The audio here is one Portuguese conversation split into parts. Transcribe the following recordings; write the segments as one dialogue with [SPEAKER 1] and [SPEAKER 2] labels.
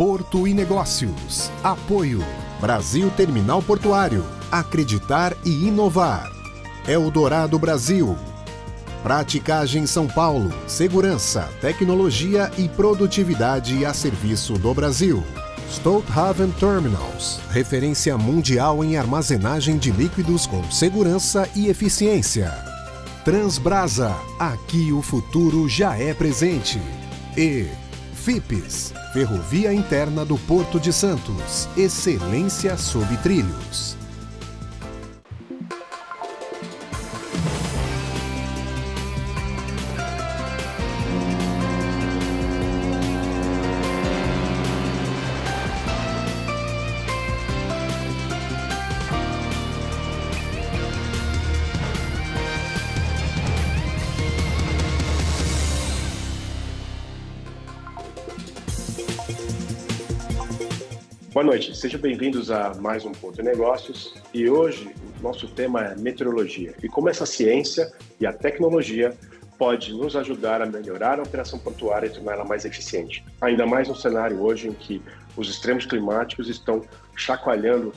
[SPEAKER 1] Porto e Negócios. Apoio. Brasil Terminal Portuário. Acreditar e inovar. Eldorado Brasil. Praticagem São Paulo. Segurança, tecnologia e produtividade a serviço do Brasil. Stolthaven Terminals. Referência mundial em armazenagem de líquidos com segurança e eficiência. Transbrasa. Aqui o futuro já é presente. E FIPS. Ferrovia Interna do Porto de Santos. Excelência sob trilhos.
[SPEAKER 2] Boa noite, sejam bem-vindos a mais um Porto Negócios e hoje o nosso tema é meteorologia e como essa ciência e a tecnologia pode nos ajudar a melhorar a operação portuária e torná-la mais eficiente. Ainda mais no cenário hoje em que os extremos climáticos estão chacoalhando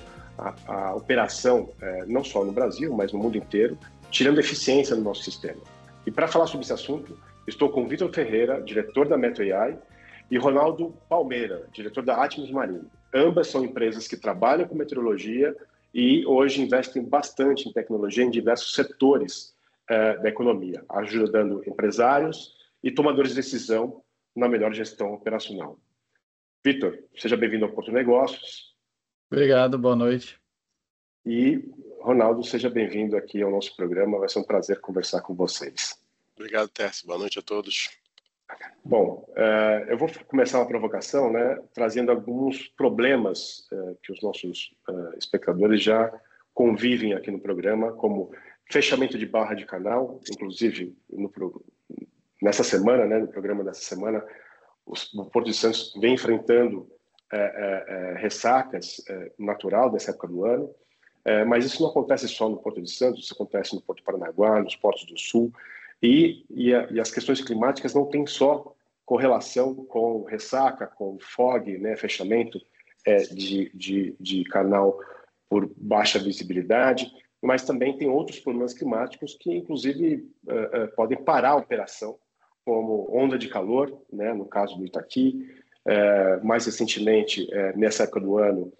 [SPEAKER 2] a operação, não só no Brasil, mas no mundo inteiro, tirando eficiência do nosso sistema. E para falar sobre esse assunto, estou com Vitor Ferreira, diretor da Metro AI, e Ronaldo Palmeira, diretor da Atmos Marine. Ambas são empresas que trabalham com meteorologia e hoje investem bastante em tecnologia em diversos setores da economia, ajudando empresários e tomadores de decisão na melhor gestão operacional. Vitor, seja bem-vindo ao Porto Negócios.
[SPEAKER 3] Obrigado, boa noite.
[SPEAKER 2] E Ronaldo, seja bem-vindo aqui ao nosso programa, vai ser um prazer conversar com vocês.
[SPEAKER 4] Obrigado, Tércio, boa noite a todos.
[SPEAKER 2] Bom, eu vou começar uma provocação, né, trazendo alguns problemas que os nossos espectadores já convivem aqui no programa, como fechamento de barra de canal, inclusive nessa semana, né, no programa dessa semana, o Porto de Santos vem enfrentando ressacas natural dessa época do ano, mas isso não acontece só no Porto de Santos, isso acontece no Porto Paranaguá, nos portos do Sul. E as questões climáticas não têm só correlação com ressaca, com fog, né, fechamento de canal por baixa visibilidade, mas também tem outros problemas climáticos que, inclusive, podem parar a operação, como onda de calor, né, no caso do Itaqui. Mais recentemente, nessa época do ano,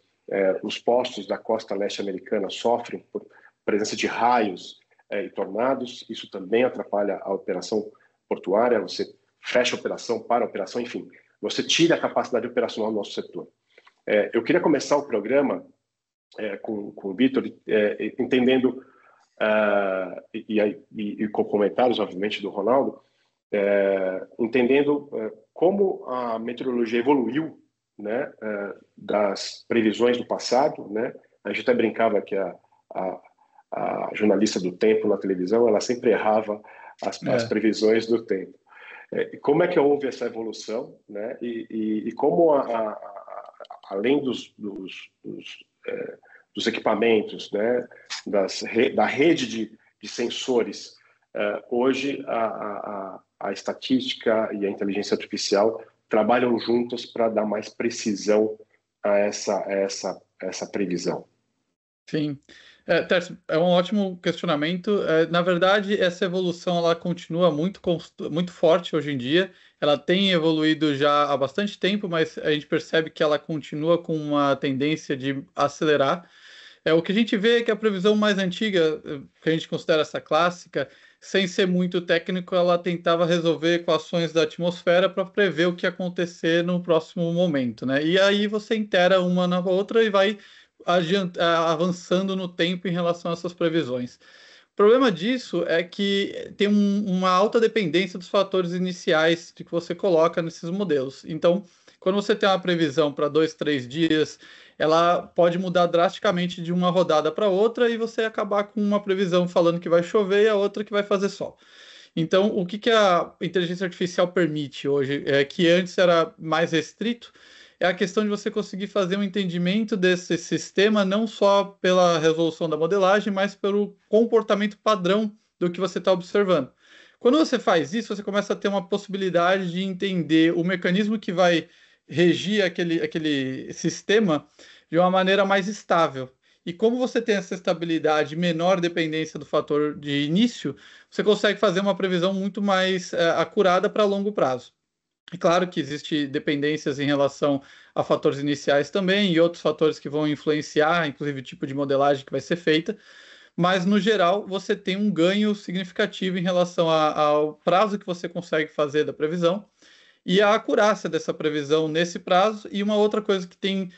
[SPEAKER 2] os postos da costa leste americana sofrem por presença de raios e tornados, isso também atrapalha a operação portuária, você fecha a operação, para a operação, enfim, você tira a capacidade operacional do nosso setor. Eu queria começar o programa com o Vitor, entendendo, e com comentários, obviamente, do Ronaldo, entendendo como a meteorologia evoluiu, né, das previsões do passado, né? A gente até brincava que a jornalista do tempo na televisão, ela sempre errava as previsões do tempo. Como é que houve essa evolução, né? E como, além dos equipamentos, né? Da rede de sensores, hoje a estatística e a inteligência artificial trabalham juntas para dar mais precisão a essa previsão.
[SPEAKER 3] Sim. Tércio, é um ótimo questionamento. Na verdade, essa evolução ela continua muito forte hoje em dia. Ela tem evoluído já há bastante tempo, mas a gente percebe que ela continua com uma tendência de acelerar. O que a gente vê é que a previsão mais antiga, que a gente considera essa clássica, sem ser muito técnico, ela tentava resolver equações da atmosfera para prever o que ia acontecer no próximo momento, né? E aí você intera uma na outra e vai avançando no tempo em relação a essas previsões. O problema disso é que tem uma alta dependência dos fatores iniciais de que você coloca nesses modelos. Então, quando você tem uma previsão para 2, 3 dias, ela pode mudar drasticamente de uma rodada para outra e você acabar com uma previsão falando que vai chover e a outra que vai fazer sol. Então, o que a inteligência artificial permite hoje, que antes era mais restrito, é a questão de você conseguir fazer um entendimento desse sistema não só pela resolução da modelagem, mas pelo comportamento padrão do que você está observando. Quando você faz isso, você começa a ter uma possibilidade de entender o mecanismo que vai regir aquele sistema de uma maneira mais estável. E como você tem essa estabilidade, menor dependência do fator de início, você consegue fazer uma previsão muito mais acurada para longo prazo. É claro que existe dependências em relação a fatores iniciais também e outros fatores que vão influenciar, inclusive o tipo de modelagem que vai ser feita, mas no geral você tem um ganho significativo em relação ao prazo que você consegue fazer da previsão e a acurácia dessa previsão nesse prazo. E uma outra coisa que tem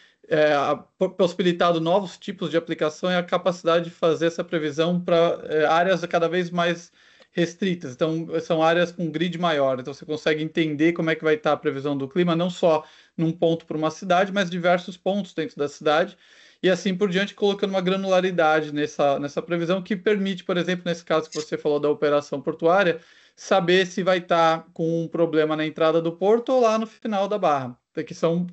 [SPEAKER 3] possibilitado novos tipos de aplicação é a capacidade de fazer essa previsão para áreas cada vez mais restritas. Então, são áreas com grid maior. Então, você consegue entender como é que vai estar a previsão do clima, não só num ponto para uma cidade, mas diversos pontos dentro da cidade. E assim por diante, colocando uma granularidade nessa previsão que permite, por exemplo, nesse caso que você falou da operação portuária, saber se vai estar com um problema na entrada do porto ou lá no final da barra. Que são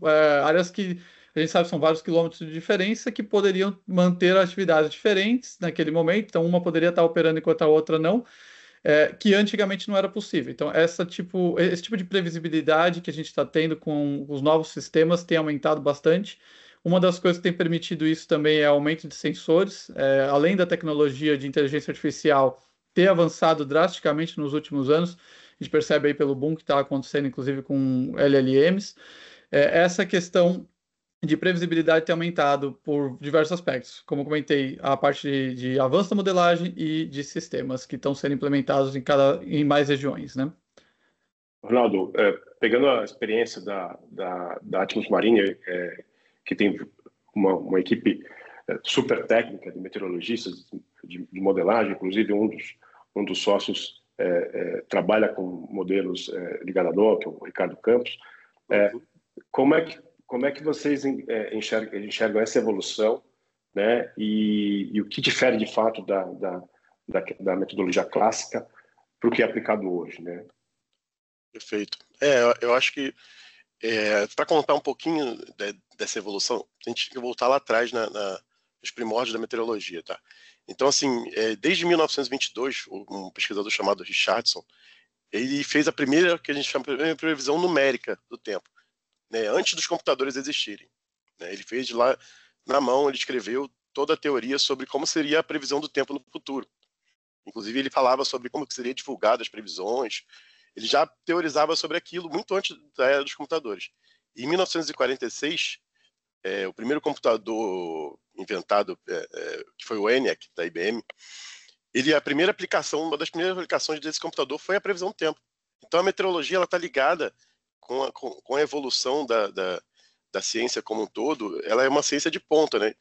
[SPEAKER 3] áreas que a gente sabe que são vários quilômetros de diferença que poderiam manter atividades diferentes naquele momento. Então, uma poderia estar operando enquanto a outra não, que antigamente não era possível. Então, esse tipo de previsibilidade que a gente está tendo com os novos sistemas tem aumentado bastante. Uma das coisas que tem permitido isso também é o aumento de sensores. Além da tecnologia de inteligência artificial ter avançado drasticamente nos últimos anos, a gente percebe aí pelo boom que está acontecendo, inclusive com LLMs, essa questão de previsibilidade tem aumentado por diversos aspectos. Como eu comentei, a parte de avanço da modelagem e de sistemas que estão sendo implementados em mais regiões, né?
[SPEAKER 2] Ronaldo, pegando a experiência da Atmos Marine, que tem uma equipe super técnica de meteorologistas de modelagem, inclusive um dos sócios trabalha com modelos ligados à DOC, o Ricardo Campos. Como é que vocês enxergam essa evolução, né? E o que difere de fato da metodologia clássica para o que é aplicado hoje, né?
[SPEAKER 4] Perfeito. Eu acho que para contar um pouquinho dessa evolução, a gente tem que voltar lá atrás nos primórdios da meteorologia, tá? Então, assim, desde 1922, um pesquisador chamado Richardson, ele fez a primeira, que a gente chama de previsão numérica do tempo, né, antes dos computadores existirem, né? Ele fez de lá, na mão, ele escreveu toda a teoria sobre como seria a previsão do tempo no futuro. Inclusive, ele falava sobre como que seria divulgada as previsões. Ele já teorizava sobre aquilo muito antes da era dos computadores. E em 1946, o primeiro computador inventado, que foi o ENIAC, da IBM, uma das primeiras aplicações desse computador foi a previsão do tempo. Então, a meteorologia está ligada com a evolução da ciência como um todo. Ela é uma ciência de ponta, né?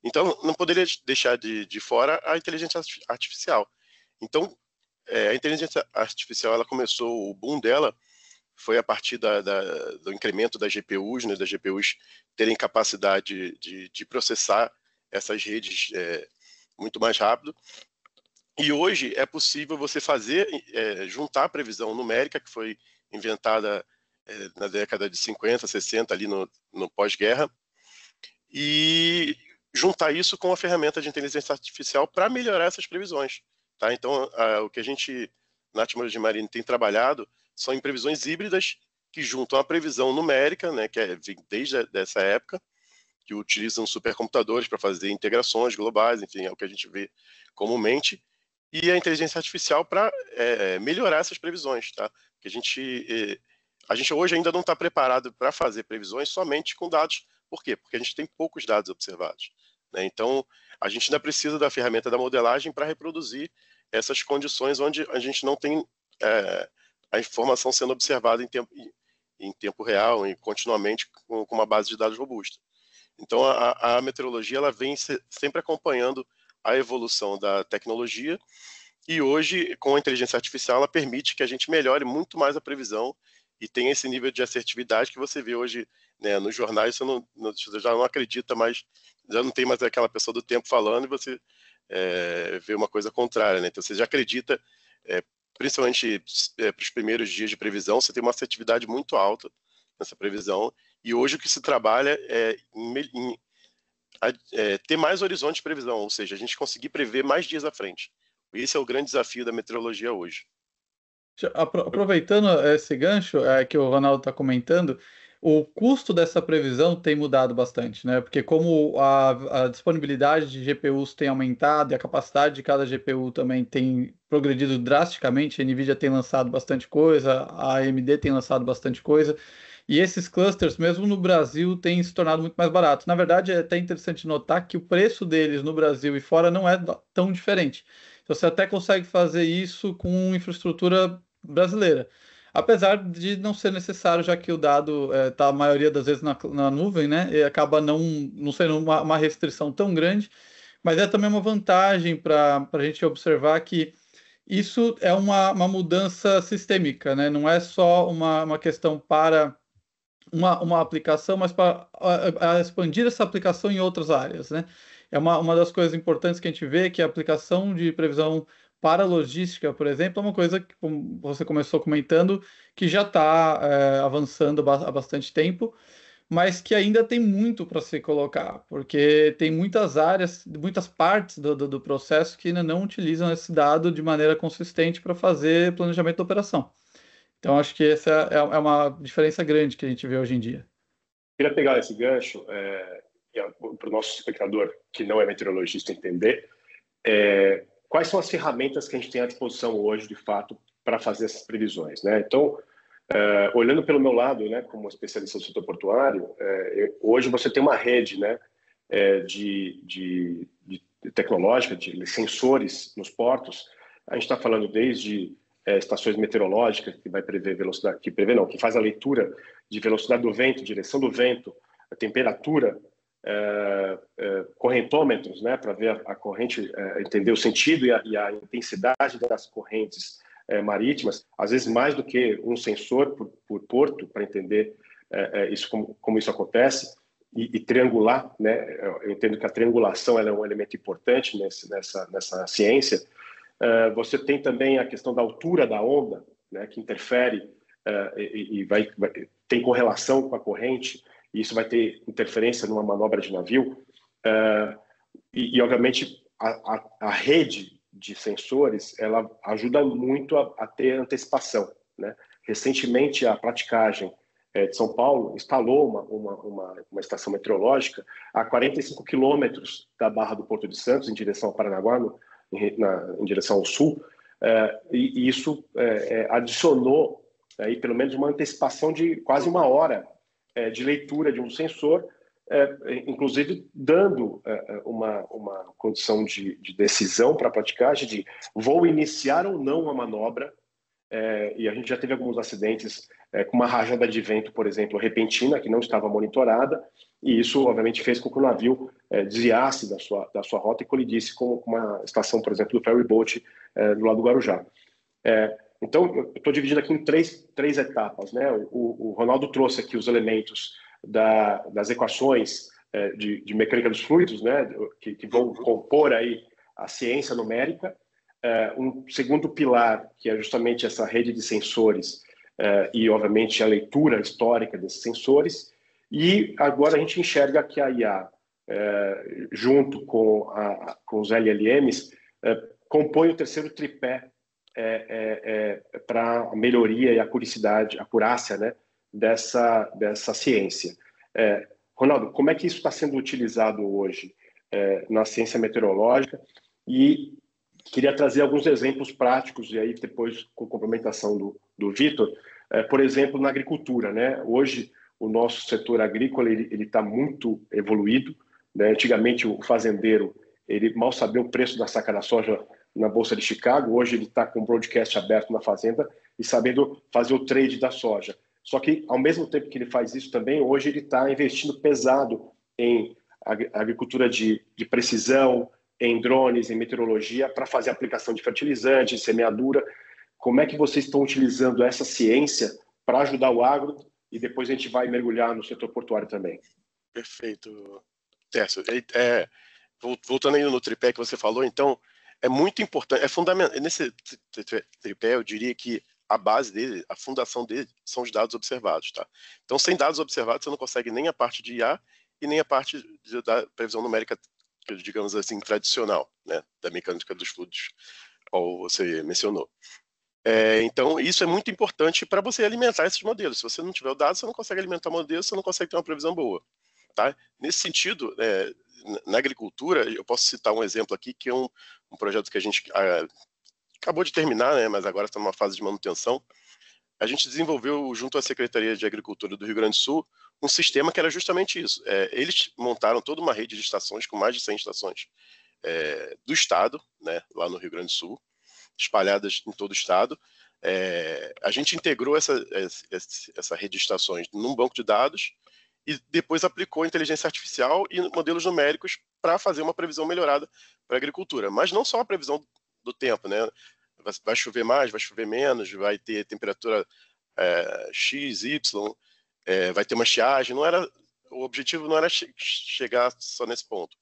[SPEAKER 4] Então, não poderia deixar de fora a inteligência artificial. Então, a inteligência artificial, ela começou, o boom dela foi a partir do incremento das GPUs, né, das GPUs terem capacidade de processar essas redes muito mais rápido. E hoje é possível você juntar a previsão numérica, que foi inventada na década de 50, 60, ali no pós-guerra, e juntar isso com a ferramenta de inteligência artificial para melhorar essas previsões. Tá? Então, o que a gente, na Atmos Marine, tem trabalhado são em previsões híbridas que juntam a previsão numérica, né, que vem desde essa época, que utilizam supercomputadores para fazer integrações globais, enfim, é o que a gente vê comumente, e a inteligência artificial para melhorar essas previsões. Tá? Que a gente hoje ainda não está preparado para fazer previsões somente com dados. Por quê? Porque a gente tem poucos dados observados, né? Então, a gente ainda precisa da ferramenta da modelagem para reproduzir essas condições onde a gente não tem a informação sendo observada em tempo real e continuamente com uma base de dados robusta. Então, a meteorologia ela vem sempre acompanhando a evolução da tecnologia, e hoje, com a inteligência artificial, ela permite que a gente melhore muito mais a previsão e tenha esse nível de assertividade que você vê hoje, né, nos jornais. Você já não acredita mais, já não tem mais aquela pessoa do tempo falando e você vê uma coisa contrária, né? Então, você já acredita, principalmente para os primeiros dias de previsão, você tem uma assertividade muito alta nessa previsão, e hoje o que se trabalha é ter mais horizonte de previsão, ou seja, a gente conseguir prever mais dias à frente. Esse é o grande desafio da meteorologia hoje.
[SPEAKER 3] Aproveitando esse gancho que o Ronaldo está comentando, o custo dessa previsão tem mudado bastante, né? Porque como a disponibilidade de GPUs tem aumentado e a capacidade de cada GPU também tem progredido drasticamente, a NVIDIA tem lançado bastante coisa, a AMD tem lançado bastante coisa, e esses clusters, mesmo no Brasil, têm se tornado muito mais baratos. Na verdade, é até interessante notar que o preço deles no Brasil e fora não é tão diferente. Você até consegue fazer isso com infraestrutura brasileira. Apesar de não ser necessário, já que o dado está a maioria das vezes na nuvem, né? E acaba não sendo uma restrição tão grande, mas é também uma vantagem para a gente observar que isso é uma mudança sistêmica, né? Não é só uma questão para uma aplicação, mas para expandir essa aplicação em outras áreas, né? É uma das coisas importantes que a gente vê que a aplicação de previsão para logística, por exemplo, é uma coisa que, como você começou comentando, que já está avançando há bastante tempo, mas que ainda tem muito para se colocar, porque tem muitas áreas, muitas partes do processo que ainda não utilizam esse dado de maneira consistente para fazer planejamento da operação. Então, acho que essa é uma diferença grande que a gente vê hoje em dia.
[SPEAKER 2] Queria pegar esse gancho para o nosso espectador, que não é meteorologista, entender quais são as ferramentas que a gente tem à disposição hoje, de fato, para fazer essas previsões, né? Então, olhando pelo meu lado, né, como especialista do setor portuário, hoje você tem uma rede, né, de tecnológica, de sensores nos portos. A gente está falando desde estações meteorológicas que vai prever velocidade, que faz a leitura de velocidade do vento, direção do vento, a temperatura, correntômetros, né, para ver a corrente, entender o sentido e a intensidade das correntes marítimas, às vezes mais do que um sensor por porto para entender isso como isso acontece e triangular, né? Eu entendo que a triangulação ela é um elemento importante nessa ciência. Você tem também a questão da altura da onda, né, que interfere tem correlação com a corrente, e isso vai ter interferência numa manobra de navio. Obviamente, a rede de sensores ela ajuda muito a ter antecipação, né? Recentemente, a Praticagem de São Paulo instalou uma estação meteorológica a 45 quilômetros da Barra do Porto de Santos, em direção ao Paranaguá, em direção ao sul, e isso adicionou aí, pelo menos uma antecipação de quase uma hora de leitura de um sensor, inclusive dando uma condição de decisão para a praticagem de vou iniciar ou não a manobra. E a gente já teve alguns acidentes com uma rajada de vento, por exemplo, repentina, que não estava monitorada, e isso, obviamente, fez com que o navio desviasse da sua rota e colidisse com uma estação, por exemplo, do ferry boat do lado do Guarujá. Então, eu estou dividindo aqui em três etapas, né? O Ronaldo trouxe aqui os elementos das equações de mecânica dos fluidos, né? Que vão compor aí a ciência numérica. Um segundo pilar, que é justamente essa rede de sensores e, obviamente, a leitura histórica desses sensores. E agora a gente enxerga que a IA, junto com os LLMs, compõe o terceiro tripé para a melhoria e a acurácia, né, dessa ciência. Ronaldo, como é que isso está sendo utilizado hoje na ciência meteorológica? E queria trazer alguns exemplos práticos, e aí depois com complementação do Vitor, por exemplo, na agricultura, né? Hoje, o nosso setor agrícola ele está muito evoluído, né? Antigamente, o fazendeiro ele mal sabia o preço da saca da soja na Bolsa de Chicago. Hoje, ele está com um broadcast aberto na fazenda e sabendo fazer o trade da soja. Só que, ao mesmo tempo que ele faz isso também, hoje ele está investindo pesado em agricultura de precisão, em drones, em meteorologia, para fazer aplicação de fertilizante, semeadura. Como é que vocês estão utilizando essa ciência para ajudar o agro? E depois a gente vai mergulhar no setor portuário também.
[SPEAKER 4] Perfeito, Tércio. Voltando aí no tripé que você falou, então, é muito importante, é fundamental. Nesse tripé, eu diria que a base dele, a fundação dele, são os dados observados, tá? Então, sem dados observados, você não consegue nem a parte de IA e nem a parte da previsão numérica, digamos assim, tradicional, né, da mecânica dos fluidos, como você mencionou. Então, isso é muito importante para você alimentar esses modelos. Se você não tiver o dado, você não consegue alimentar modelos, você não consegue ter uma previsão boa. Tá? Nesse sentido, na agricultura, eu posso citar um exemplo aqui, que é um projeto que a gente acabou de terminar, né, mas agora está numa fase de manutenção. A gente desenvolveu, junto à Secretaria de Agricultura do Rio Grande do Sul, um sistema que era justamente isso. Eles montaram toda uma rede de estações, com mais de 100 estações do estado, né, lá no Rio Grande do Sul, espalhadas em todo o estado. A gente integrou essa rede de estações num banco de dados e depois aplicou inteligência artificial e modelos numéricos para fazer uma previsão melhorada para a agricultura. Mas não só a previsão do tempo, né? Vai chover mais, vai chover menos, vai ter temperatura X, Y, vai ter uma estiagem. O objetivo não era chegar só nesse ponto.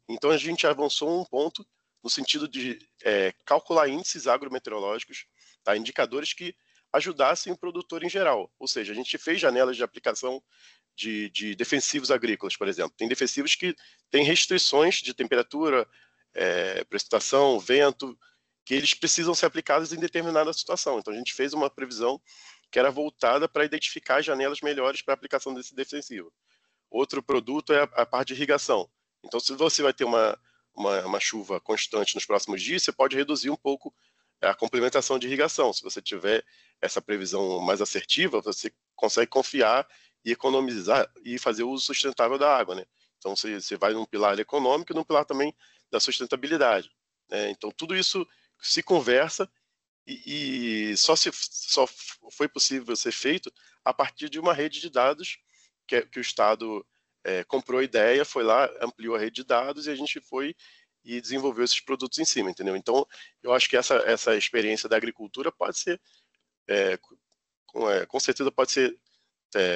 [SPEAKER 4] Então a gente avançou um ponto no sentido de calcular índices agrometeorológicos, tá? Indicadores que ajudassem o produtor em geral. Ou seja, a gente fez janelas de aplicação de defensivos agrícolas, por exemplo. Tem defensivos que têm restrições de temperatura, precipitação, vento, que eles precisam ser aplicados em determinada situação. Então a gente fez uma previsão que era voltada para identificar as janelas melhores para a aplicação desse defensivo. Outro produto é a parte de irrigação. Então, se você vai ter uma chuva constante nos próximos dias, você pode reduzir um pouco a complementação de irrigação. Se você tiver essa previsão mais assertiva, você consegue confiar e economizar e fazer o uso sustentável da água, né? Então, você vai num pilar econômico e num pilar também da sustentabilidade, né? Então, tudo isso se conversa e só foi possível ser feito a partir de uma rede de dados que o Estado comprou a ideia, foi lá, ampliou a rede de dados e a gente foi e desenvolveu esses produtos em cima, entendeu? Então, eu acho que essa experiência da agricultura pode ser, com certeza pode ser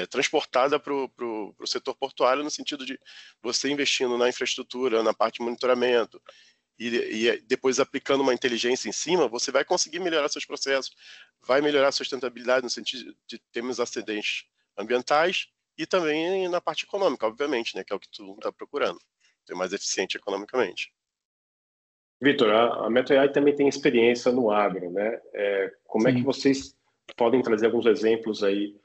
[SPEAKER 4] transportada para o setor portuário, no sentido de você investindo na infraestrutura, na parte de monitoramento, e depois aplicando uma inteligência em cima, você vai conseguir melhorar seus processos, vai melhorar a sustentabilidade no sentido de ter menos acidentes ambientais e também na parte econômica, obviamente, né, que é o que tu está procurando, ser mais eficiente economicamente.
[SPEAKER 2] Vitor, a MetroAI também tem experiência no agro, né? Como é que vocês podem trazer alguns exemplos aí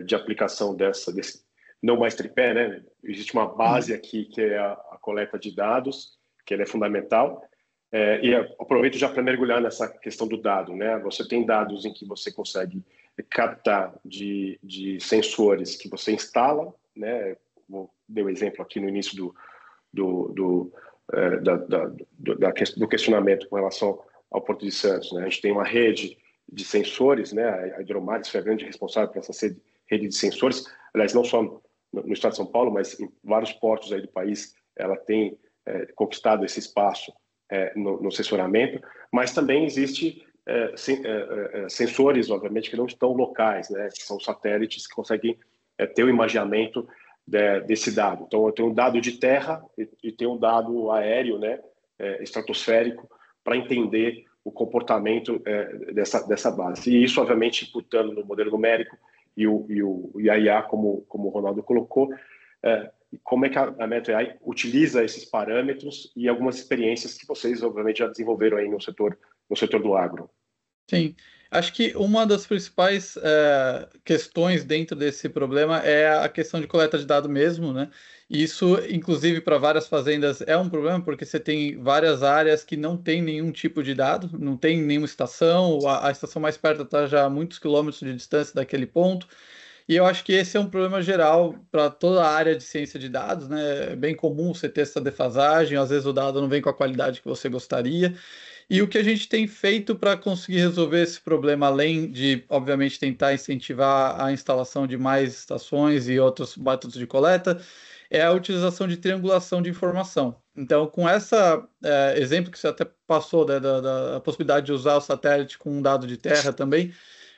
[SPEAKER 2] de aplicação desse não mais tripé, né? Existe uma base aqui que é a coleta de dados, que ela é fundamental, e aproveito já para mergulhar nessa questão do dado, né? Você tem dados em que você consegue captar de sensores que você instala, né? Dei o exemplo aqui no início do questionamento com relação ao Porto de Santos, né? A gente tem uma rede de sensores, né? A Hidromares foi a grande responsável por essa rede de sensores, aliás, não só no estado de São Paulo, mas em vários portos aí do país, ela tem conquistado esse espaço no sensoramento, mas também existe sensores, obviamente, que não estão locais, né? Que são satélites que conseguem ter o imageamento desse dado. Então, eu tenho um dado de terra e tenho um dado aéreo, né, estratosférico, para entender o comportamento dessa base. E isso, obviamente, imputando no modelo numérico e a IA, como o Ronaldo colocou, como é que a MetroAI utiliza esses parâmetros e algumas experiências que vocês, obviamente, já desenvolveram aí no setor do agro.
[SPEAKER 3] Sim, acho que uma das principais questões dentro desse problema é a questão de coleta de dado mesmo, né? E isso, inclusive, para várias fazendas é um problema, porque você tem várias áreas que não tem nenhum tipo de dado, não tem nenhuma estação, a estação mais perto está já a muitos quilômetros de distância daquele ponto. E eu acho que esse é um problema geral para toda a área de ciência de dados, né? É bem comum você ter essa defasagem, às vezes o dado não vem com a qualidade que você gostaria. E o que a gente tem feito para conseguir resolver esse problema, além de, obviamente, tentar incentivar a instalação de mais estações e outros métodos de coleta, é a utilização de triangulação de informação. Então, com esse exemplo que você até passou, da possibilidade de usar o satélite com um dado de terra também,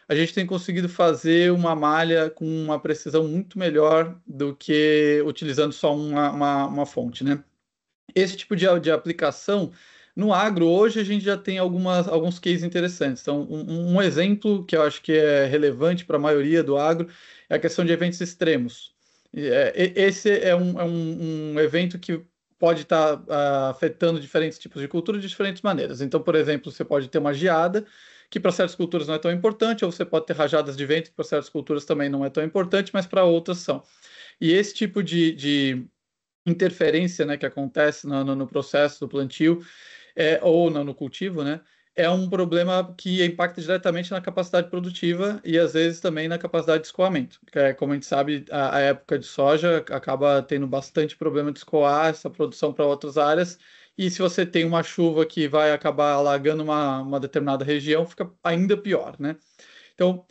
[SPEAKER 3] a gente tem conseguido fazer uma malha com uma precisão muito melhor do que utilizando só uma fonte, né? Esse tipo de aplicação, no agro, hoje a gente já tem alguns cases interessantes. Então, um exemplo que eu acho que é relevante para a maioria do agro é a questão de eventos extremos. Esse é um evento que pode estar afetando diferentes tipos de cultura de diferentes maneiras. Então, por exemplo, você pode ter uma geada que para certas culturas não é tão importante, ou você pode ter rajadas de vento, que para certas culturas também não é tão importante, mas para outras são. E esse tipo de interferência, né, que acontece no processo do plantio, ou no cultivo, né, é um problema que impacta diretamente na capacidade produtiva e às vezes também na capacidade de escoamento. Como a gente sabe, a época de soja acaba tendo bastante problema de escoar essa produção para outras áreas, e se você tem uma chuva que vai acabar alagando uma determinada região, fica ainda pior, né? Então,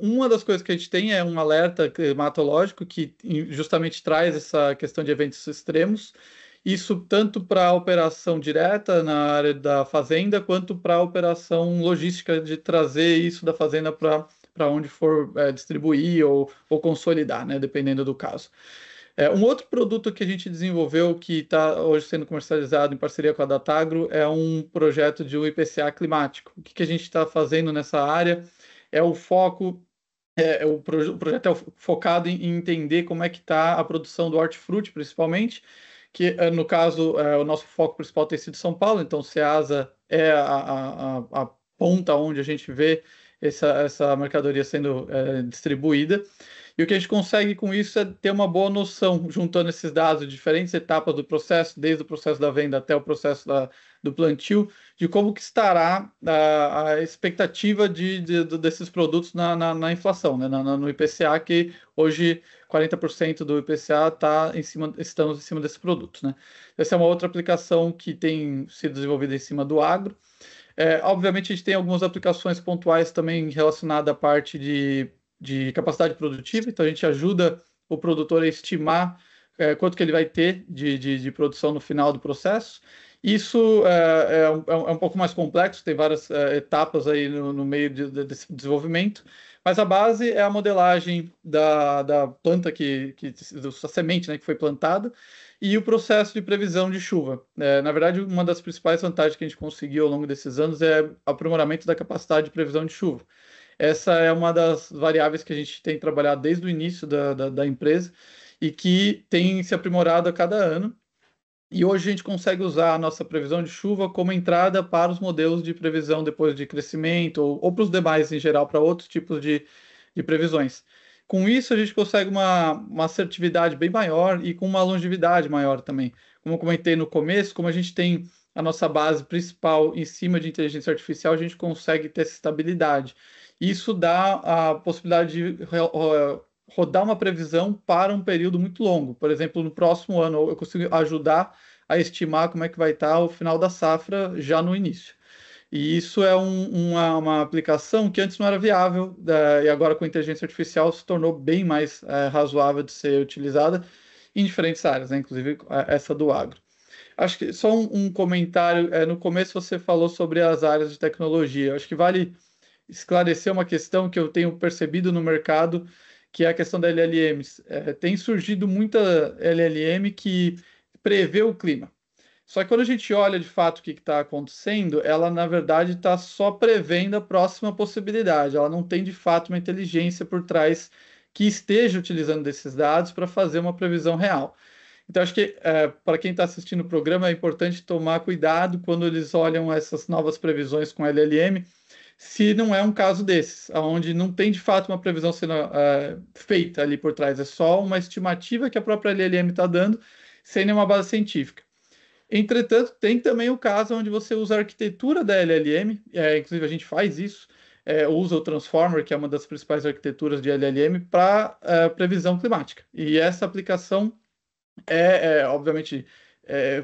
[SPEAKER 3] uma das coisas que a gente tem é um alerta climatológico que justamente traz essa questão de eventos extremos, isso tanto para a operação direta na área da fazenda, quanto para a operação logística de trazer isso da fazenda para onde for distribuir ou consolidar, né, dependendo do caso. Um outro produto que a gente desenvolveu, que está hoje sendo comercializado em parceria com a Datagro, é um projeto de um IPCA climático. O que a gente está fazendo nessa área é o foco, o projeto é focado em entender como é que está a produção do hortifruti, principalmente, que no caso o nosso foco principal tem sido São Paulo, então Ceasa é a ponta onde a gente vê essa mercadoria sendo distribuída. E o que a gente consegue com isso é ter uma boa noção, juntando esses dados de diferentes etapas do processo, desde o processo da venda até o processo do plantio, de como que estará a expectativa desses produtos na inflação, né? No IPCA, que hoje 40% do IPCA estamos em cima desses produtos, né? Essa é uma outra aplicação que tem sido desenvolvida em cima do agro. Obviamente, a gente tem algumas aplicações pontuais também relacionadas à parte de capacidade produtiva, então a gente ajuda o produtor a estimar quanto que ele vai ter de produção no final do processo. Isso é um pouco mais complexo, tem várias etapas aí no meio desse desenvolvimento, mas a base é a modelagem da planta, da semente, né, que foi plantada, e o processo de previsão de chuva. Na verdade, uma das principais vantagens que a gente conseguiu ao longo desses anos é o aprimoramento da capacidade de previsão de chuva. Essa é uma das variáveis que a gente tem trabalhado desde o início da empresa e que tem se aprimorado a cada ano. E hoje a gente consegue usar a nossa previsão de chuva como entrada para os modelos de previsão depois de crescimento ou para os demais em geral, para outros tipos de previsões. Com isso, a gente consegue uma assertividade bem maior e com uma longevidade maior também. Como eu comentei no começo, como a gente tem a nossa base principal em cima de inteligência artificial, a gente consegue ter essa estabilidade. Isso dá a possibilidade de rodar uma previsão para um período muito longo. Por exemplo, no próximo ano, eu consigo ajudar a estimar como é que vai estar o final da safra já no início. E isso é uma aplicação que antes não era viável, e agora com a inteligência artificial se tornou bem mais razoável de ser utilizada em diferentes áreas, né? Inclusive essa do agro. Acho que só um comentário, no começo você falou sobre as áreas de tecnologia. Acho que vale esclarecer uma questão que eu tenho percebido no mercado, que é a questão da LLMs. Tem surgido muita LLM que prevê o clima. Só que quando a gente olha de fato o que está acontecendo, ela na verdade está só prevendo a próxima possibilidade. Ela não tem de fato uma inteligência por trás que esteja utilizando desses dados para fazer uma previsão real. Então, acho que para quem está assistindo o programa é importante tomar cuidado quando eles olham essas novas previsões com LLM, se não é um caso desses, onde não tem de fato uma previsão sendo feita ali por trás, é só uma estimativa que a própria LLM está dando, sem nenhuma base científica. Entretanto, tem também o caso onde você usa a arquitetura da LLM, inclusive a gente faz isso, usa o Transformer, que é uma das principais arquiteturas de LLM, para previsão climática. E essa aplicação obviamente,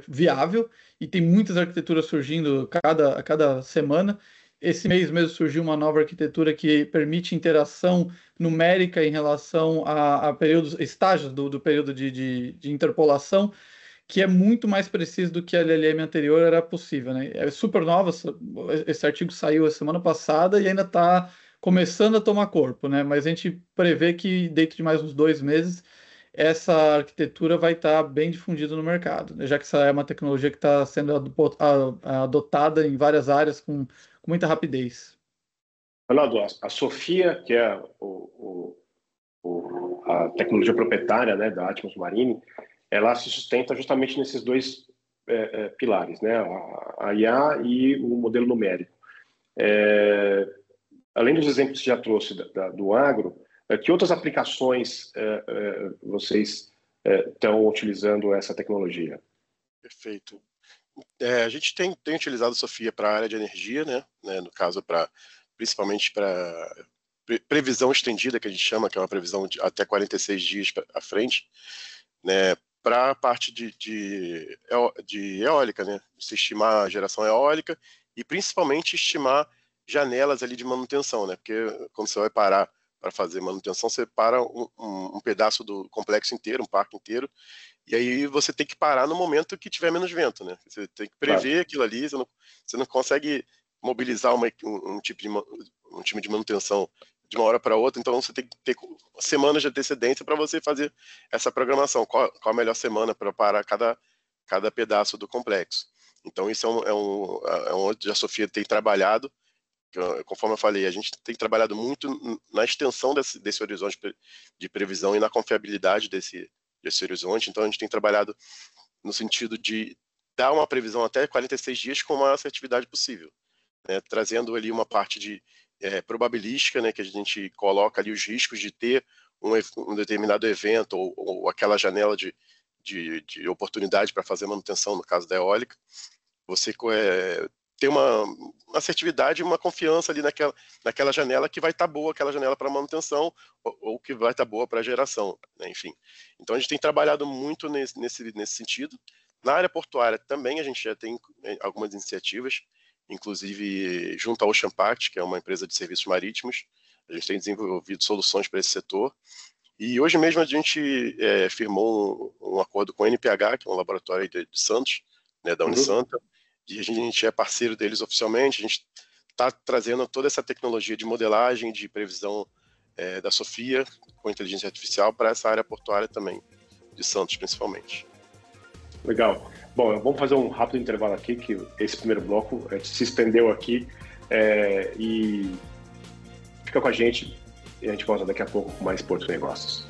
[SPEAKER 3] viável, e tem muitas arquiteturas surgindo a cada semana. Esse mês mesmo surgiu uma nova arquitetura que permite interação numérica em relação a períodos, estágios do período de interpolação, que é muito mais preciso do que a LLM anterior era possível, né? É super nova, esse artigo saiu a semana passada e ainda está começando a tomar corpo, né? Mas a gente prevê que dentro de mais uns 2 meses essa arquitetura vai estar bem difundida no mercado, né? Já que essa é uma tecnologia que está sendo adotada em várias áreas com muita rapidez.
[SPEAKER 2] Ronaldo, a Sofia, que é a tecnologia proprietária, né, da Atmos Marine, ela se sustenta justamente nesses dois pilares, né, a IA e o modelo numérico. além dos exemplos que já trouxe do agro, que outras aplicações vocês estão utilizando essa tecnologia?
[SPEAKER 4] Perfeito. A gente tem utilizado a Sophia para a área de energia, né? No caso, principalmente para previsão estendida, que a gente chama, que é uma previsão de até 46 dias à frente, né? Para a parte de eólica, né? Se estimar a geração eólica e principalmente estimar janelas ali de manutenção, né? Porque quando você vai parar para fazer manutenção, você para um pedaço do complexo inteiro, um parque inteiro, e aí você tem que parar no momento que tiver menos vento, né? Você tem que prever aquilo ali, você não consegue mobilizar um time de manutenção de uma hora para outra, então você tem que ter semanas de antecedência para você fazer essa programação, qual a melhor semana para parar cada pedaço do complexo. Então isso é onde a Sophia tem trabalhado, conforme eu falei, a gente tem trabalhado muito na extensão desse horizonte de previsão e na confiabilidade desse horizonte. Então a gente tem trabalhado no sentido de dar uma previsão até 46 dias com a maior assertividade possível, né? Trazendo ali uma parte de probabilística, né, que a gente coloca ali os riscos de ter um determinado evento ou aquela janela de oportunidade para fazer manutenção, no caso da eólica. Você ter uma assertividade e uma confiança ali naquela janela que vai estar boa, aquela janela para manutenção ou que vai estar boa para geração, né? Enfim. Então a gente tem trabalhado muito nesse sentido. Na área portuária também a gente já tem algumas iniciativas, inclusive junto ao Ocean Pact, que é uma empresa de serviços marítimos. A gente tem desenvolvido soluções para esse setor. E hoje mesmo a gente firmou um acordo com o NPH, que é um laboratório de Santos, né, da Unisanta, e a gente é parceiro deles oficialmente. A gente está trazendo toda essa tecnologia de modelagem, de previsão da Sophia, com inteligência artificial, para essa área portuária também, de Santos principalmente.
[SPEAKER 2] Legal. Bom, vamos fazer um rápido intervalo aqui, que esse primeiro bloco se estendeu aqui, e fica com a gente e a gente volta daqui a pouco com mais Porto Negócios.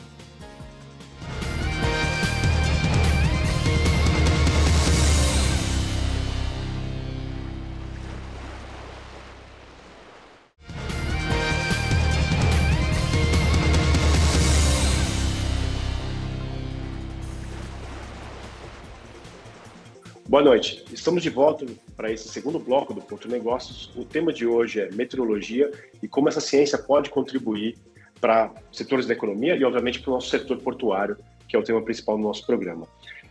[SPEAKER 2] Boa noite. Estamos de volta para esse segundo bloco do Porto Negócios. O tema de hoje é meteorologia e como essa ciência pode contribuir para setores da economia e, obviamente, para o nosso setor portuário, que é o tema principal do nosso programa.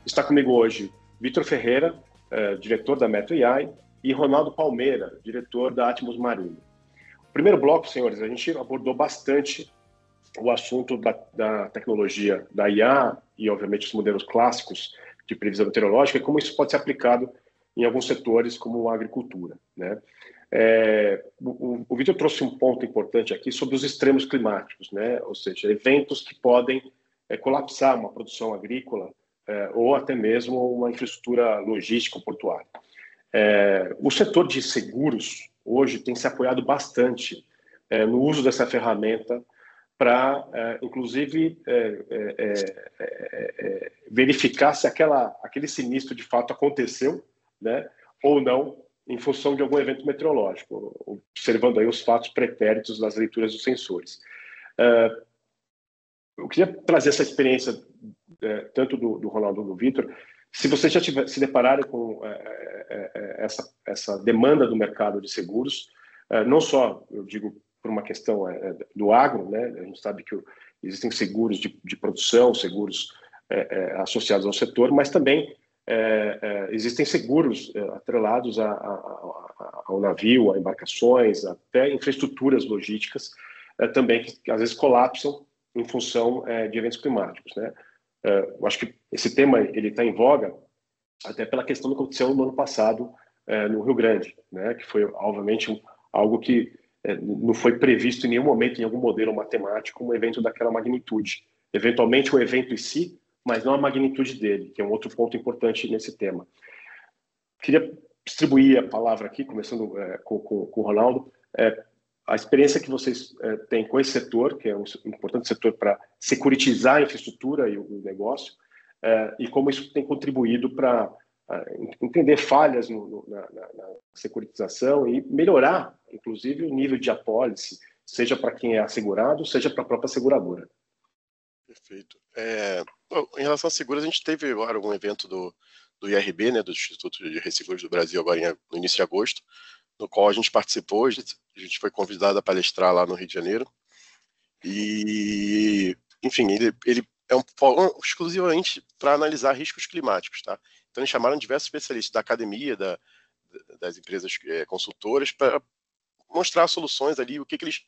[SPEAKER 2] Está comigo hoje Vitor Ferreira, diretor da Metro AI, e Ronaldo Palmeira, diretor da Atmos Marine. O primeiro bloco, senhores, a gente abordou bastante o assunto da tecnologia da IA e, obviamente, os modelos clássicos de previsão meteorológica e como isso pode ser aplicado em alguns setores, como a agricultura, né? O Vitor trouxe um ponto importante aqui sobre os extremos climáticos, né? Ou seja, eventos que podem colapsar uma produção agrícola ou até mesmo uma infraestrutura logística portuária. O setor de seguros hoje tem se apoiado bastante no uso dessa ferramenta para, inclusive, verificar se aquele sinistro de fato aconteceu, né, ou não, em função de algum evento meteorológico, observando aí os fatos pretéritos das leituras dos sensores. Eu queria trazer essa experiência, tanto do Ronaldo como do Vitor, se vocês já se depararem com essa demanda do mercado de seguros, não só, eu digo, por uma questão do agro, né? A gente sabe que existem seguros de produção, seguros associados ao setor, mas também existem seguros atrelados ao navio, a embarcações, até infraestruturas logísticas também que às vezes colapsam em função de eventos climáticos, né? Eu acho que esse tema ele está em voga até pela questão que aconteceu no ano passado no Rio Grande, né? Que foi obviamente algo que não foi previsto em nenhum momento, em algum modelo matemático, um evento daquela magnitude. Eventualmente o evento em si, mas não a magnitude dele, que é um outro ponto importante nesse tema. Queria distribuir a palavra aqui, começando com o Ronaldo, a experiência que vocês têm com esse setor, que é um importante setor para securitizar a infraestrutura e o negócio, e como isso tem contribuído para entender falhas na securitização e melhorar, inclusive, o nível de apólice, seja para quem é assegurado, seja para a própria seguradora.
[SPEAKER 4] Perfeito. Em relação a seguros, a gente teve agora um evento do IRB, né, do Instituto de Resseguros do Brasil, agora no início de agosto, no qual a gente participou, a gente foi convidado a palestrar lá no Rio de Janeiro. E, enfim, ele é um fórum exclusivamente para analisar riscos climáticos, tá? Então, eles chamaram diversos especialistas da academia, das empresas consultoras, para mostrar soluções ali, o que eles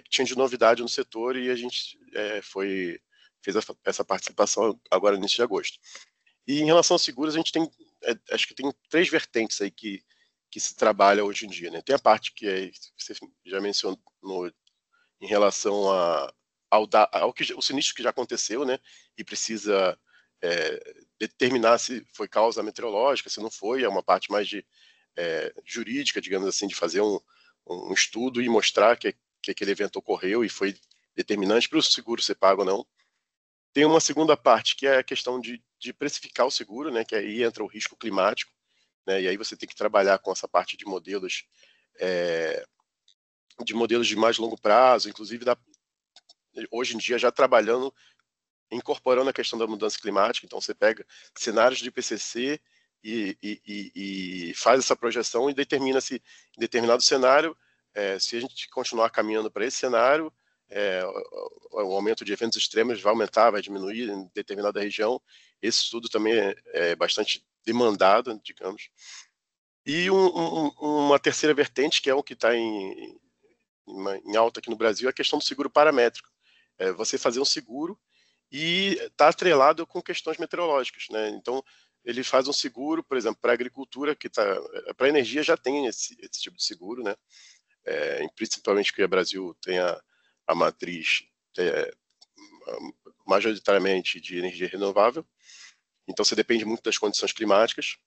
[SPEAKER 4] tinham de novidade no setor, e a gente fez essa participação agora no início de agosto. E em relação aos seguros, a gente tem, acho que tem 3 vertentes aí que se trabalha hoje em dia, né? Tem a parte que você já mencionou em relação o sinistro que já aconteceu, né? E precisa determinar se foi causa meteorológica, se não foi, é uma parte mais jurídica, digamos assim, de fazer um estudo e mostrar que aquele evento ocorreu e foi determinante para o seguro ser pago ou não. Tem uma segunda parte, que é a questão de precificar o seguro, né? Que aí entra o risco climático, né? E aí você tem que trabalhar com essa parte de modelos de mais longo prazo, inclusive hoje em dia já trabalhando, incorporando a questão da mudança climática. Então você pega cenários de IPCC e faz essa projeção e determina se em determinado cenário, se a gente continuar caminhando para esse cenário, o aumento de eventos extremos vai aumentar, vai diminuir em determinada região. Esse estudo também é bastante demandado, digamos. E uma terceira vertente, que é o que está em alta aqui no Brasil, é a questão do seguro paramétrico. Você fazer um seguro e está atrelado com questões meteorológicas, né? Então, ele faz um seguro, por exemplo, para a agricultura, para a energia já tem esse tipo de seguro, né? Principalmente porque o Brasil tem a matriz majoritariamente de energia renovável, então você depende muito das condições climáticas.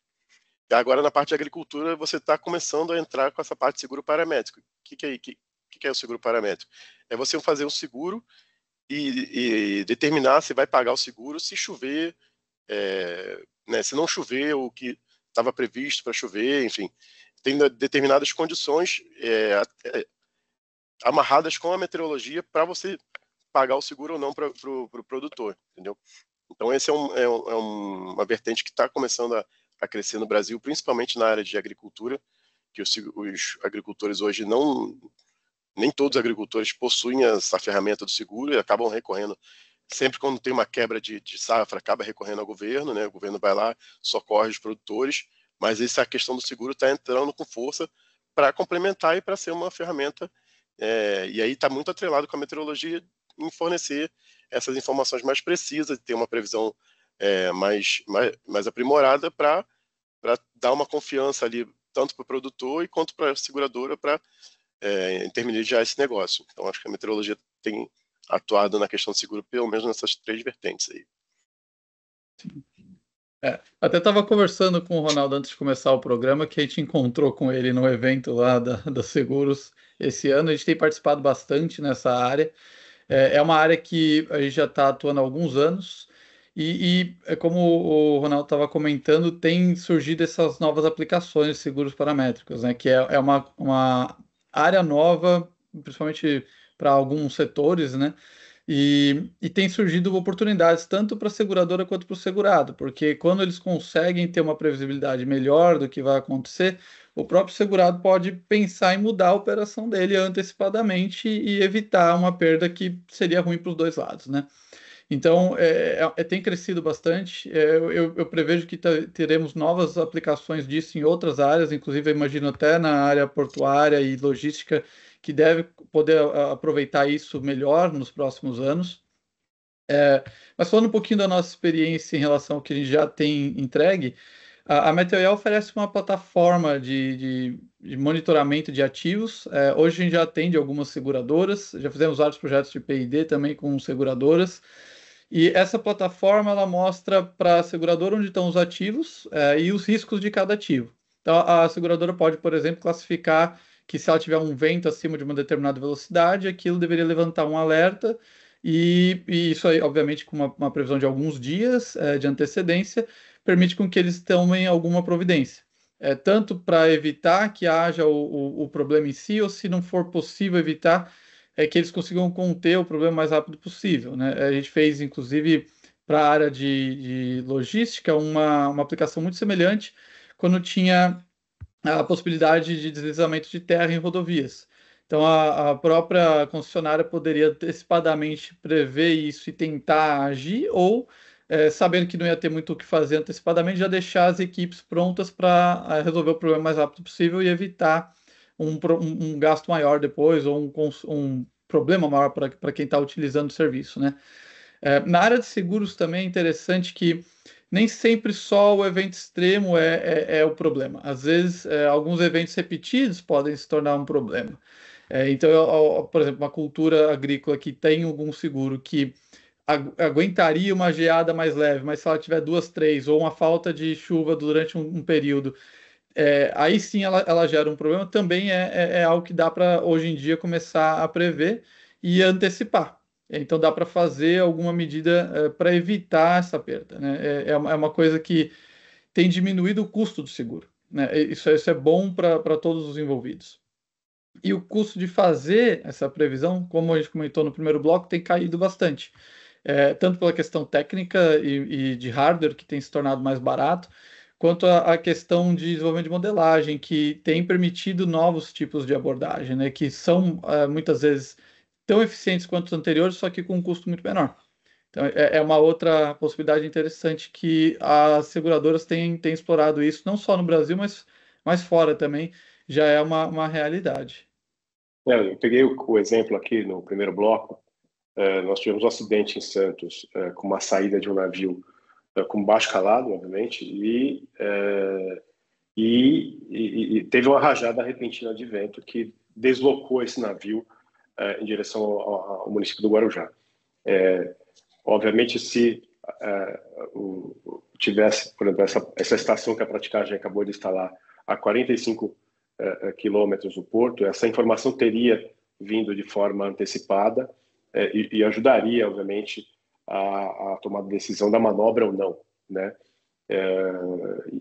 [SPEAKER 4] E agora, na parte de agricultura, você está começando a entrar com essa parte de seguro paramétrico. O que é o seguro paramétrico? É você fazer um seguro e determinar se vai pagar o seguro se chover, né, se não chover o que estava previsto para chover, enfim. Tem determinadas condições amarradas com a meteorologia para você pagar o seguro ou não para o produtor, entendeu? Então, esse é uma vertente que está começando a crescer no Brasil, principalmente na área de agricultura, que os agricultores hoje nem todos os agricultores possuem essa ferramenta do seguro e acabam recorrendo. Sempre quando tem uma quebra de safra, acaba recorrendo ao governo, né? O governo vai lá, socorre os produtores, mas essa questão do seguro está entrando com força para complementar e para ser uma ferramenta, e aí está muito atrelado com a meteorologia em fornecer essas informações mais precisas, ter uma previsão mais aprimorada para dar uma confiança ali, tanto para o produtor quanto para a seguradora, para intermediar esse negócio. Então, acho que a meteorologia tem atuado na questão do seguro, pelo menos nessas 3 vertentes aí.
[SPEAKER 3] Até estava conversando com o Ronaldo antes de começar o programa, que a gente encontrou com ele no evento lá da Seguros esse ano. A gente tem participado bastante nessa área. É uma área que a gente já está atuando há alguns anos e como o Ronaldo estava comentando, tem surgido essas novas aplicações de seguros paramétricos, né? Que é uma área nova, principalmente para alguns setores, né? E tem surgido oportunidades tanto para a seguradora quanto para o segurado, porque quando eles conseguem ter uma previsibilidade melhor do que vai acontecer, o próprio segurado pode pensar em mudar a operação dele antecipadamente e evitar uma perda que seria ruim para os dois lados, né? Então, tem crescido bastante. Eu prevejo que teremos novas aplicações disso em outras áreas, inclusive eu imagino até na área portuária e logística, que deve poder aproveitar isso melhor nos próximos anos. Mas falando um pouquinho da nossa experiência em relação ao que a gente já tem entregue, a Meteor oferece uma plataforma de monitoramento de ativos. Hoje a gente já atende algumas seguradoras, já fizemos vários projetos de P&D também com seguradoras. E essa plataforma ela mostra para a seguradora onde estão os ativos e os riscos de cada ativo. Então, a seguradora pode, por exemplo, classificar que se ela tiver um vento acima de uma determinada velocidade, aquilo deveria levantar um alerta e isso aí, obviamente, com uma previsão de alguns dias de antecedência, permite com que eles tomem alguma providência. Tanto para evitar que haja o problema em si, ou se não for possível evitar, que eles consigam conter o problema o mais rápido possível, né? A gente fez, inclusive, para a área de logística, uma aplicação muito semelhante, quando tinha a possibilidade de deslizamento de terra em rodovias. Então, a própria concessionária poderia antecipadamente prever isso e tentar agir, ou, sabendo que não ia ter muito o que fazer antecipadamente, já deixar as equipes prontas para resolver o problema o mais rápido possível e evitar um gasto maior depois, ou um problema maior para quem está utilizando o serviço, né? Na área de seguros também é interessante que nem sempre só o evento extremo é o problema. Às vezes, alguns eventos repetidos podem se tornar um problema. Então, por exemplo, uma cultura agrícola que tem algum seguro que aguentaria uma geada mais leve, mas se ela tiver 2, 3, ou uma falta de chuva durante um período, aí sim ela gera um problema. Também é algo que dá para, hoje em dia, começar a prever e antecipar. Então, dá para fazer alguma medida para evitar essa perda, né? É uma coisa que tem diminuído o custo do seguro, né? Isso é bom para todos os envolvidos. E o custo de fazer essa previsão, como a gente comentou no primeiro bloco, tem caído bastante. Tanto pela questão técnica e de hardware, que tem se tornado mais barato, quanto a questão de desenvolvimento de modelagem, que tem permitido novos tipos de abordagem, né? Que são, muitas vezes, tão eficientes quanto os anteriores, só que com um custo muito menor. Então, é uma outra possibilidade interessante que as seguradoras têm explorado isso, não só no Brasil, mas fora também, já é uma realidade.
[SPEAKER 2] Eu peguei o exemplo aqui no primeiro bloco. Nós tivemos um acidente em Santos com uma saída de um navio com baixo calado, obviamente, e teve uma rajada repentina de vento que deslocou esse navio em direção ao município do Guarujá. Obviamente, se tivesse, por exemplo, essa estação que a praticagem acabou de instalar a 45 quilômetros do porto, essa informação teria vindo de forma antecipada e ajudaria, obviamente, a tomar a decisão da manobra ou não, né?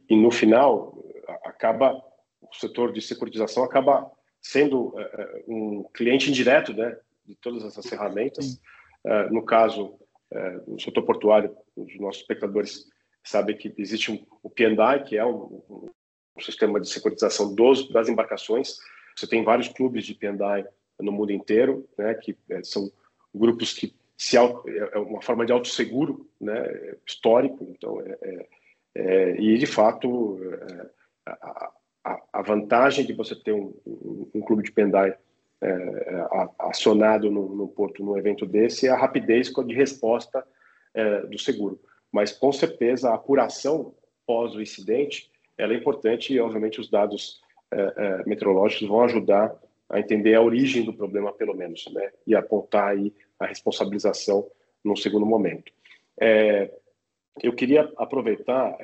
[SPEAKER 2] E no final, o setor de securitização acaba sendo um cliente indireto, né, de todas essas ferramentas. No caso, no setor portuário, os nossos espectadores sabem que existe o P&I, que é um sistema de securitização das embarcações. Você tem vários clubes de P&I no mundo inteiro, né, que são grupos que é uma forma de autosseguro, né, histórico. Então, e de fato, a vantagem de você ter um clube de P&I acionado no porto num evento desse é a rapidez de resposta do seguro. Mas, com certeza, a apuração pós o incidente ela é importante e, obviamente, os dados meteorológicos vão ajudar a entender a origem do problema, pelo menos, né, e apontar aí a responsabilização num segundo momento. Eu queria aproveitar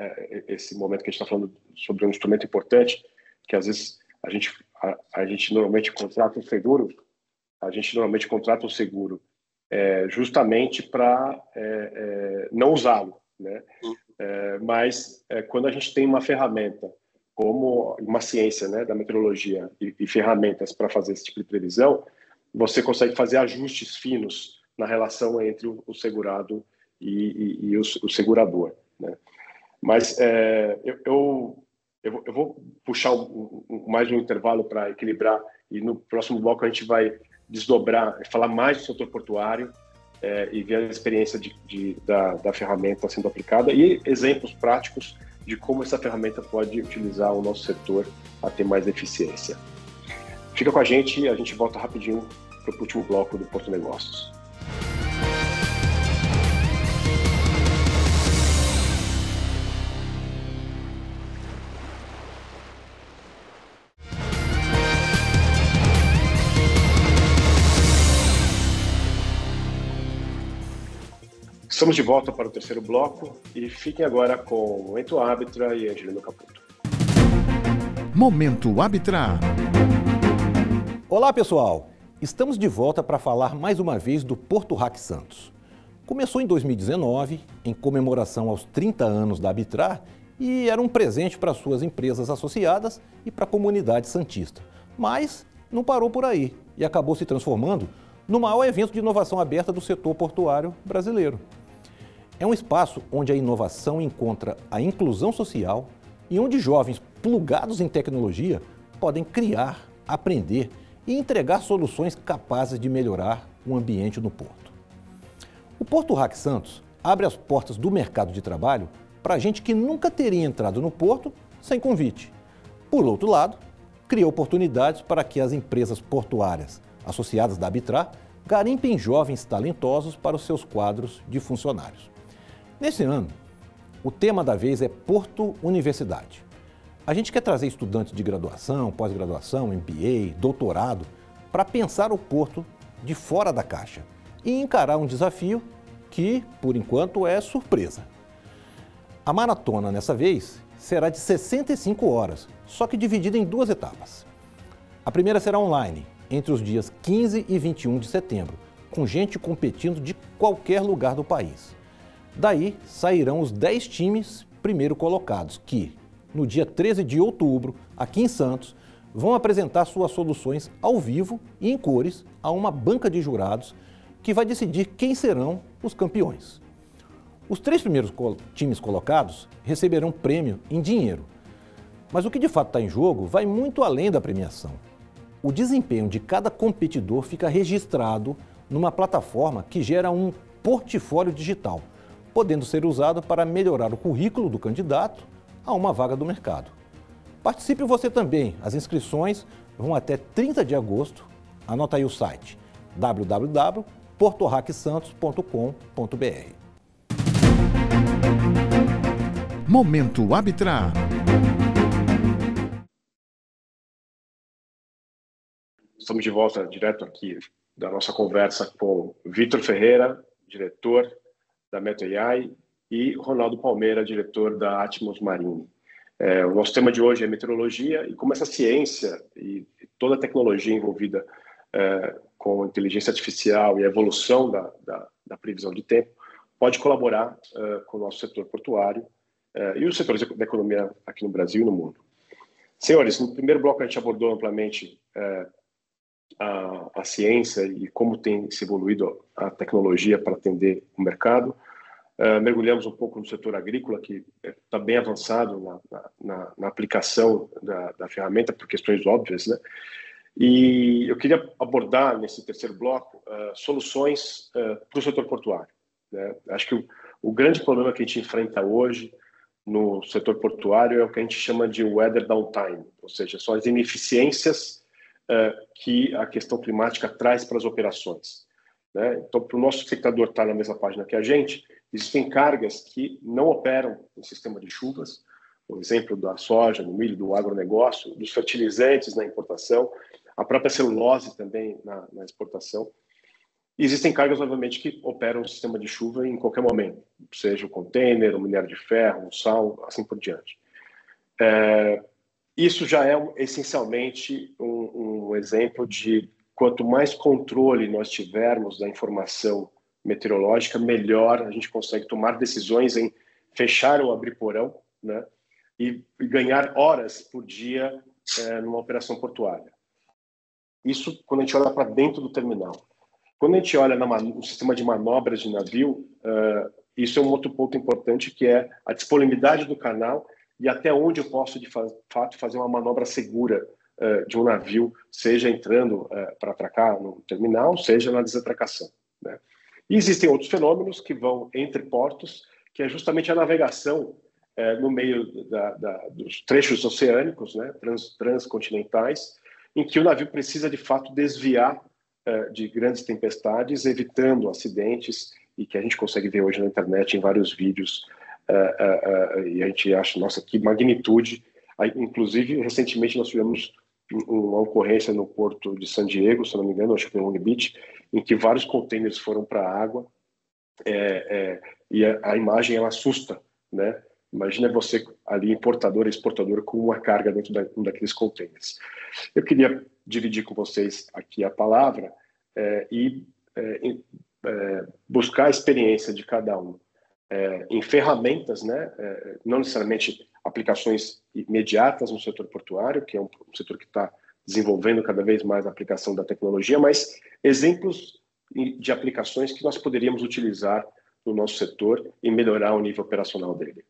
[SPEAKER 2] esse momento que a gente está falando sobre um instrumento importante, que às vezes a gente normalmente contrata um seguro, justamente para não usá-lo, né? Mas quando a gente tem uma ferramenta como uma ciência, né, da meteorologia e ferramentas para fazer esse tipo de previsão, você consegue fazer ajustes finos na relação entre o segurado e o segurador, né? Mas eu vou puxar mais um intervalo para equilibrar, e no próximo bloco a gente vai desdobrar, falar mais do setor portuário e ver a experiência da ferramenta sendo aplicada e exemplos práticos de como essa ferramenta pode utilizar o nosso setor a ter mais eficiência. Fica com a gente volta rapidinho para o último bloco do Porto Negócios. Estamos de volta para o terceiro bloco e fiquem agora com Momento Arbitra e Angelino Caputo.
[SPEAKER 1] Momento Arbitra.
[SPEAKER 5] Olá, pessoal! Estamos de volta para falar mais uma vez do Porto Hack Santos. Começou em 2019, em comemoração aos 30 anos da Arbitrar, e era um presente para suas empresas associadas e para a comunidade santista. Mas não parou por aí e acabou se transformando no maior evento de inovação aberta do setor portuário brasileiro. É um espaço onde a inovação encontra a inclusão social e onde jovens plugados em tecnologia podem criar, aprender e entregar soluções capazes de melhorar o ambiente no porto. O Porto Hack Santos abre as portas do mercado de trabalho para gente que nunca teria entrado no porto sem convite. Por outro lado, cria oportunidades para que as empresas portuárias associadas da Arbitrar garimpem jovens talentosos para os seus quadros de funcionários. Nesse ano, o tema da vez é Porto Universidade. A gente quer trazer estudantes de graduação, pós-graduação, MBA, doutorado, para pensar o porto de fora da caixa e encarar um desafio que, por enquanto, é surpresa. A maratona, nessa vez, será de 65 horas, só que dividida em 2 etapas. A primeira será online, entre os dias 15 e 21 de setembro, com gente competindo de qualquer lugar do país. Daí sairão os 10 times primeiro colocados, que, no dia 13 de outubro, aqui em Santos, vão apresentar suas soluções ao vivo e em cores a uma banca de jurados que vai decidir quem serão os campeões. Os 3 primeiros times colocados receberão prêmio em dinheiro. Mas o que de fato está em jogo vai muito além da premiação. O desempenho de cada competidor fica registrado numa plataforma que gera um portfólio digital, podendo ser usado para melhorar o currículo do candidato a uma vaga do mercado. Participe você também. As inscrições vão até 30 de agosto. Anota aí o site www.portohacksantos.com.br.
[SPEAKER 1] Momento Arbitrar.
[SPEAKER 2] Estamos de volta direto aqui da nossa conversa com Vitor Ferreira, diretor da Meto AI, e Ronaldo Palmeira, diretor da Atmos Marine. O nosso tema de hoje é meteorologia e como essa ciência e toda a tecnologia envolvida com inteligência artificial e a evolução da previsão de tempo pode colaborar com o nosso setor portuário e os setores da economia aqui no Brasil e no mundo. Senhores, no primeiro bloco a gente abordou amplamente a ciência e como tem se evoluído a tecnologia para atender o mercado. Mergulhamos um pouco no setor agrícola, que está bem avançado na aplicação da ferramenta, por questões óbvias, né? E eu queria abordar, nesse terceiro bloco, soluções para o setor portuário, né? Acho que o grande problema que a gente enfrenta hoje no setor portuário é o que a gente chama de weather downtime, ou seja, são as ineficiências que a questão climática traz para as operações, né? Então, para o nosso espectador estar na mesma página que a gente, existem cargas que não operam no sistema de chuvas, por exemplo, da soja, do milho, do agronegócio, dos fertilizantes na importação, a própria celulose também na exportação. E existem cargas, obviamente, que operam no sistema de chuva em qualquer momento, seja o container, o minério de ferro, o sal, assim por diante. Isso já é essencialmente um exemplo de quanto mais controle nós tivermos da informação meteorológica, melhor a gente consegue tomar decisões em fechar ou abrir porão, né? E ganhar horas por dia numa operação portuária. Isso quando a gente olha para dentro do terminal. Quando a gente olha no sistema de manobras de navio, isso é um outro ponto importante, que é a disponibilidade do canal e até onde eu posso, de fato, fazer uma manobra segura de um navio, seja entrando para atracar no terminal, seja na desatracação, né? E existem outros fenômenos que vão entre portos, que é justamente a navegação no meio dos trechos oceânicos, né, transcontinentais, em que o navio precisa, de fato, desviar de grandes tempestades, evitando acidentes, e que a gente consegue ver hoje na internet em vários vídeos, e a gente acha, nossa, que magnitude. Inclusive, recentemente nós tivemos uma ocorrência no porto de San Diego, se não me engano, acho que foi em Long Beach, em que vários contêineres foram para a água, e a imagem ela assusta, né? Imagina você ali, importador e exportador, com uma carga dentro um daqueles containers. Eu queria dividir com vocês aqui a palavra e buscar a experiência de cada um em ferramentas, né? Não necessariamente aplicações imediatas no setor portuário, que é um setor que está desenvolvendo cada vez mais a aplicação da tecnologia, mas exemplos de aplicações que nós poderíamos utilizar no nosso setor e melhorar o nível operacional dele.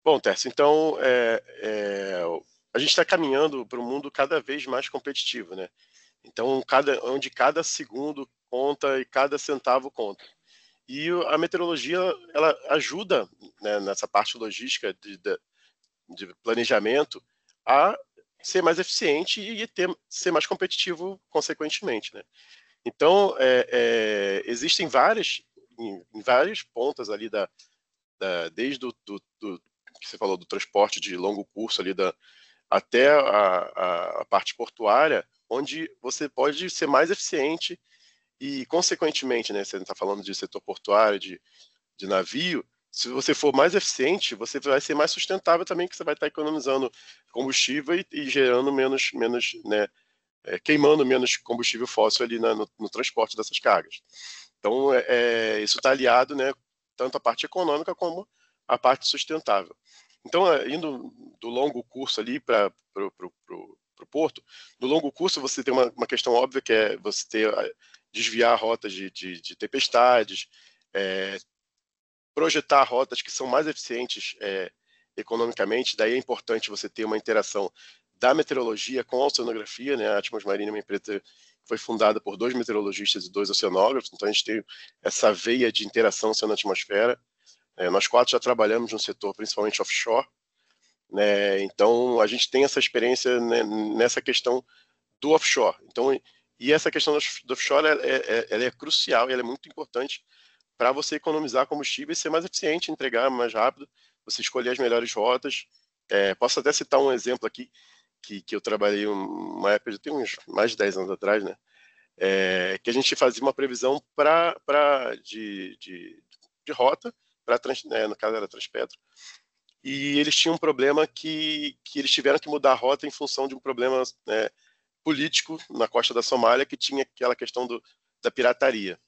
[SPEAKER 4] Bom, Tércio, então a gente está caminhando para um mundo cada vez mais competitivo, né? Então, onde cada segundo conta e cada centavo conta. E a meteorologia, ela ajuda, né, nessa parte logística de planejamento a ser mais eficiente e ser mais competitivo consequentemente, né? Então, existem em várias pontas ali desde que você falou do transporte de longo curso ali até a parte portuária, onde você pode ser mais eficiente e, consequentemente, né, você está falando de setor portuário, de navio, se você for mais eficiente, você vai ser mais sustentável também, que você vai estar economizando combustível e gerando menos né, queimando menos combustível fóssil ali no transporte dessas cargas. Então, isso está aliado, né, tanto a parte econômica como a parte sustentável. Então, indo do longo curso ali para o porto, no longo curso você tem uma questão óbvia, que é você desviar rotas de tempestades, projetar rotas que são mais eficientes economicamente. Daí é importante você ter uma interação da meteorologia com a oceanografia, né? A Atmos Marine é uma empresa que foi fundada por 2 meteorologistas e 2 oceanógrafos, então a gente tem essa veia de interação oceano-atmosfera. Nós 4 já trabalhamos no setor, principalmente offshore, né? Então a gente tem essa experiência, né, nessa questão do offshore. Então, e essa questão do offshore ela é crucial e ela é muito importante para você economizar combustível e ser mais eficiente, entregar mais rápido, você escolher as melhores rotas. Posso até citar um exemplo aqui, que eu trabalhei uma época, já tem uns mais de 10 anos atrás, né? Que a gente fazia uma previsão de rota, no caso era Transpetro, e eles tinham um problema que eles tiveram que mudar a rota em função de um problema político na costa da Somália, que tinha aquela questão da pirataria.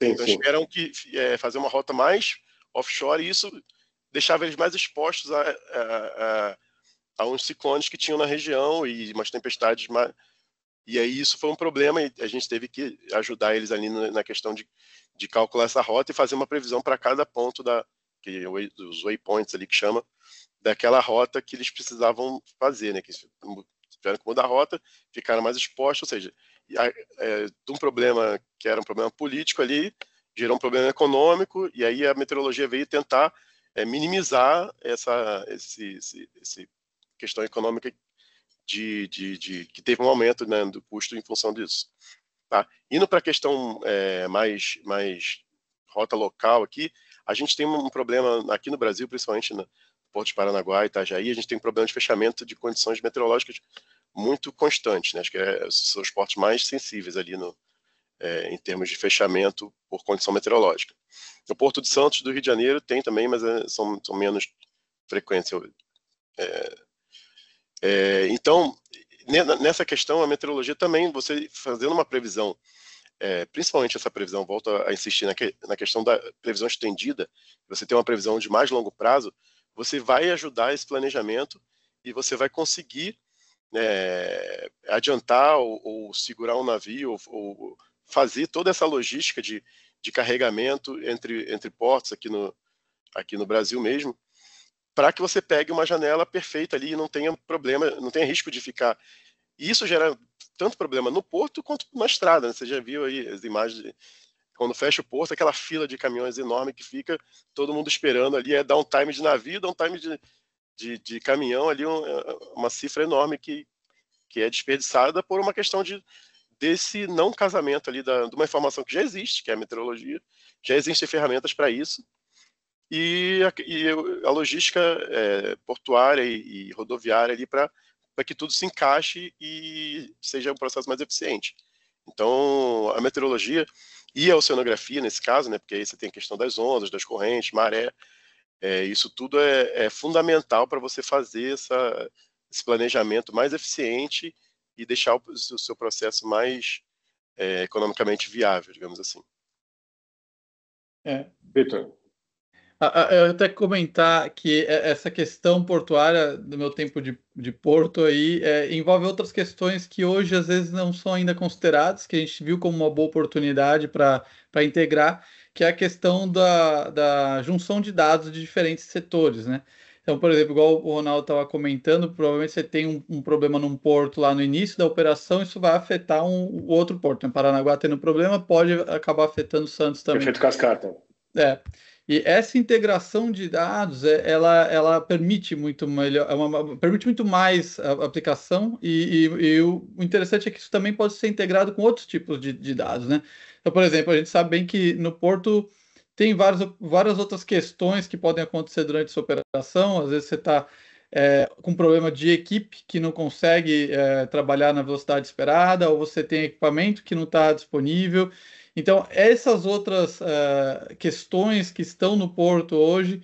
[SPEAKER 2] Sim,
[SPEAKER 4] então, eles tiveram que fazer uma rota mais offshore, e isso deixava eles mais expostos a uns ciclones que tinham na região e umas tempestades. E aí isso foi um problema e a gente teve que ajudar eles ali na questão de calcular essa rota e fazer uma previsão para cada ponto dos waypoints ali que chama, daquela rota que eles precisavam fazer, né? Que tiveram que mudar a rota, ficaram mais expostos, ou seja, de um problema que era um problema político ali, gerou um problema econômico, e aí a meteorologia veio tentar minimizar essa questão econômica que teve um aumento, né, do custo em função disso. Tá? Indo para a questão mais rota local aqui, a gente tem um problema aqui no Brasil, principalmente no Porto de Paranaguá e Itajaí, a gente tem um problema de fechamento de condições meteorológicas muito constantes, né? Acho que são os portos mais sensíveis ali em termos de fechamento por condição meteorológica. O Porto de Santos, do Rio de Janeiro, tem também, mas são menos frequentes. Então, nessa questão, a meteorologia também, você fazendo uma previsão, principalmente essa previsão, volto a insistir na questão da previsão estendida, você tem uma previsão de mais longo prazo, você vai ajudar esse planejamento e você vai conseguir adiantar ou segurar um navio ou fazer toda essa logística de carregamento entre portos aqui no Brasil mesmo, para que você pegue uma janela perfeita ali e não tenha problema, não tenha risco de ficar. E isso gera tanto problema no porto quanto na estrada, né? Você já viu aí as imagens quando fecha o porto, aquela fila de caminhões enorme que fica todo mundo esperando ali, downtime de navio, downtime de caminhão ali, uma cifra enorme que é desperdiçada por uma questão desse não casamento ali de uma informação que já existe, que é a meteorologia, já existem ferramentas para isso, e a logística portuária e rodoviária ali para que tudo se encaixe e seja um processo mais eficiente. Então, a meteorologia e a oceanografia, nesse caso, né, porque aí você tem a questão das ondas, das correntes, maré, Isso tudo é fundamental para você fazer esse planejamento mais eficiente e deixar o seu processo mais economicamente viável, digamos assim.
[SPEAKER 2] Vitor.
[SPEAKER 3] Eu até comentar que essa questão portuária do meu tempo de porto aí envolve outras questões que hoje às vezes não são ainda consideradas, que a gente viu como uma boa oportunidade para integrar, que é a questão da junção de dados de diferentes setores, né? Então, por exemplo, igual o Ronaldo estava comentando, provavelmente você tem um problema num porto lá no início da operação, isso vai afetar o outro porto. Em Paranaguá tendo problema, pode acabar afetando Santos também.
[SPEAKER 2] Efeito cascata.
[SPEAKER 3] E essa integração de dados, ela permite muito melhor, permite muito mais a aplicação e o interessante é que isso também pode ser integrado com outros tipos de dados, né? Então, por exemplo, a gente sabe bem que no porto tem várias outras questões que podem acontecer durante essa operação. Às vezes você está com problema de equipe que não consegue trabalhar na velocidade esperada, ou você tem equipamento que não está disponível. Então, essas outras questões que estão no porto hoje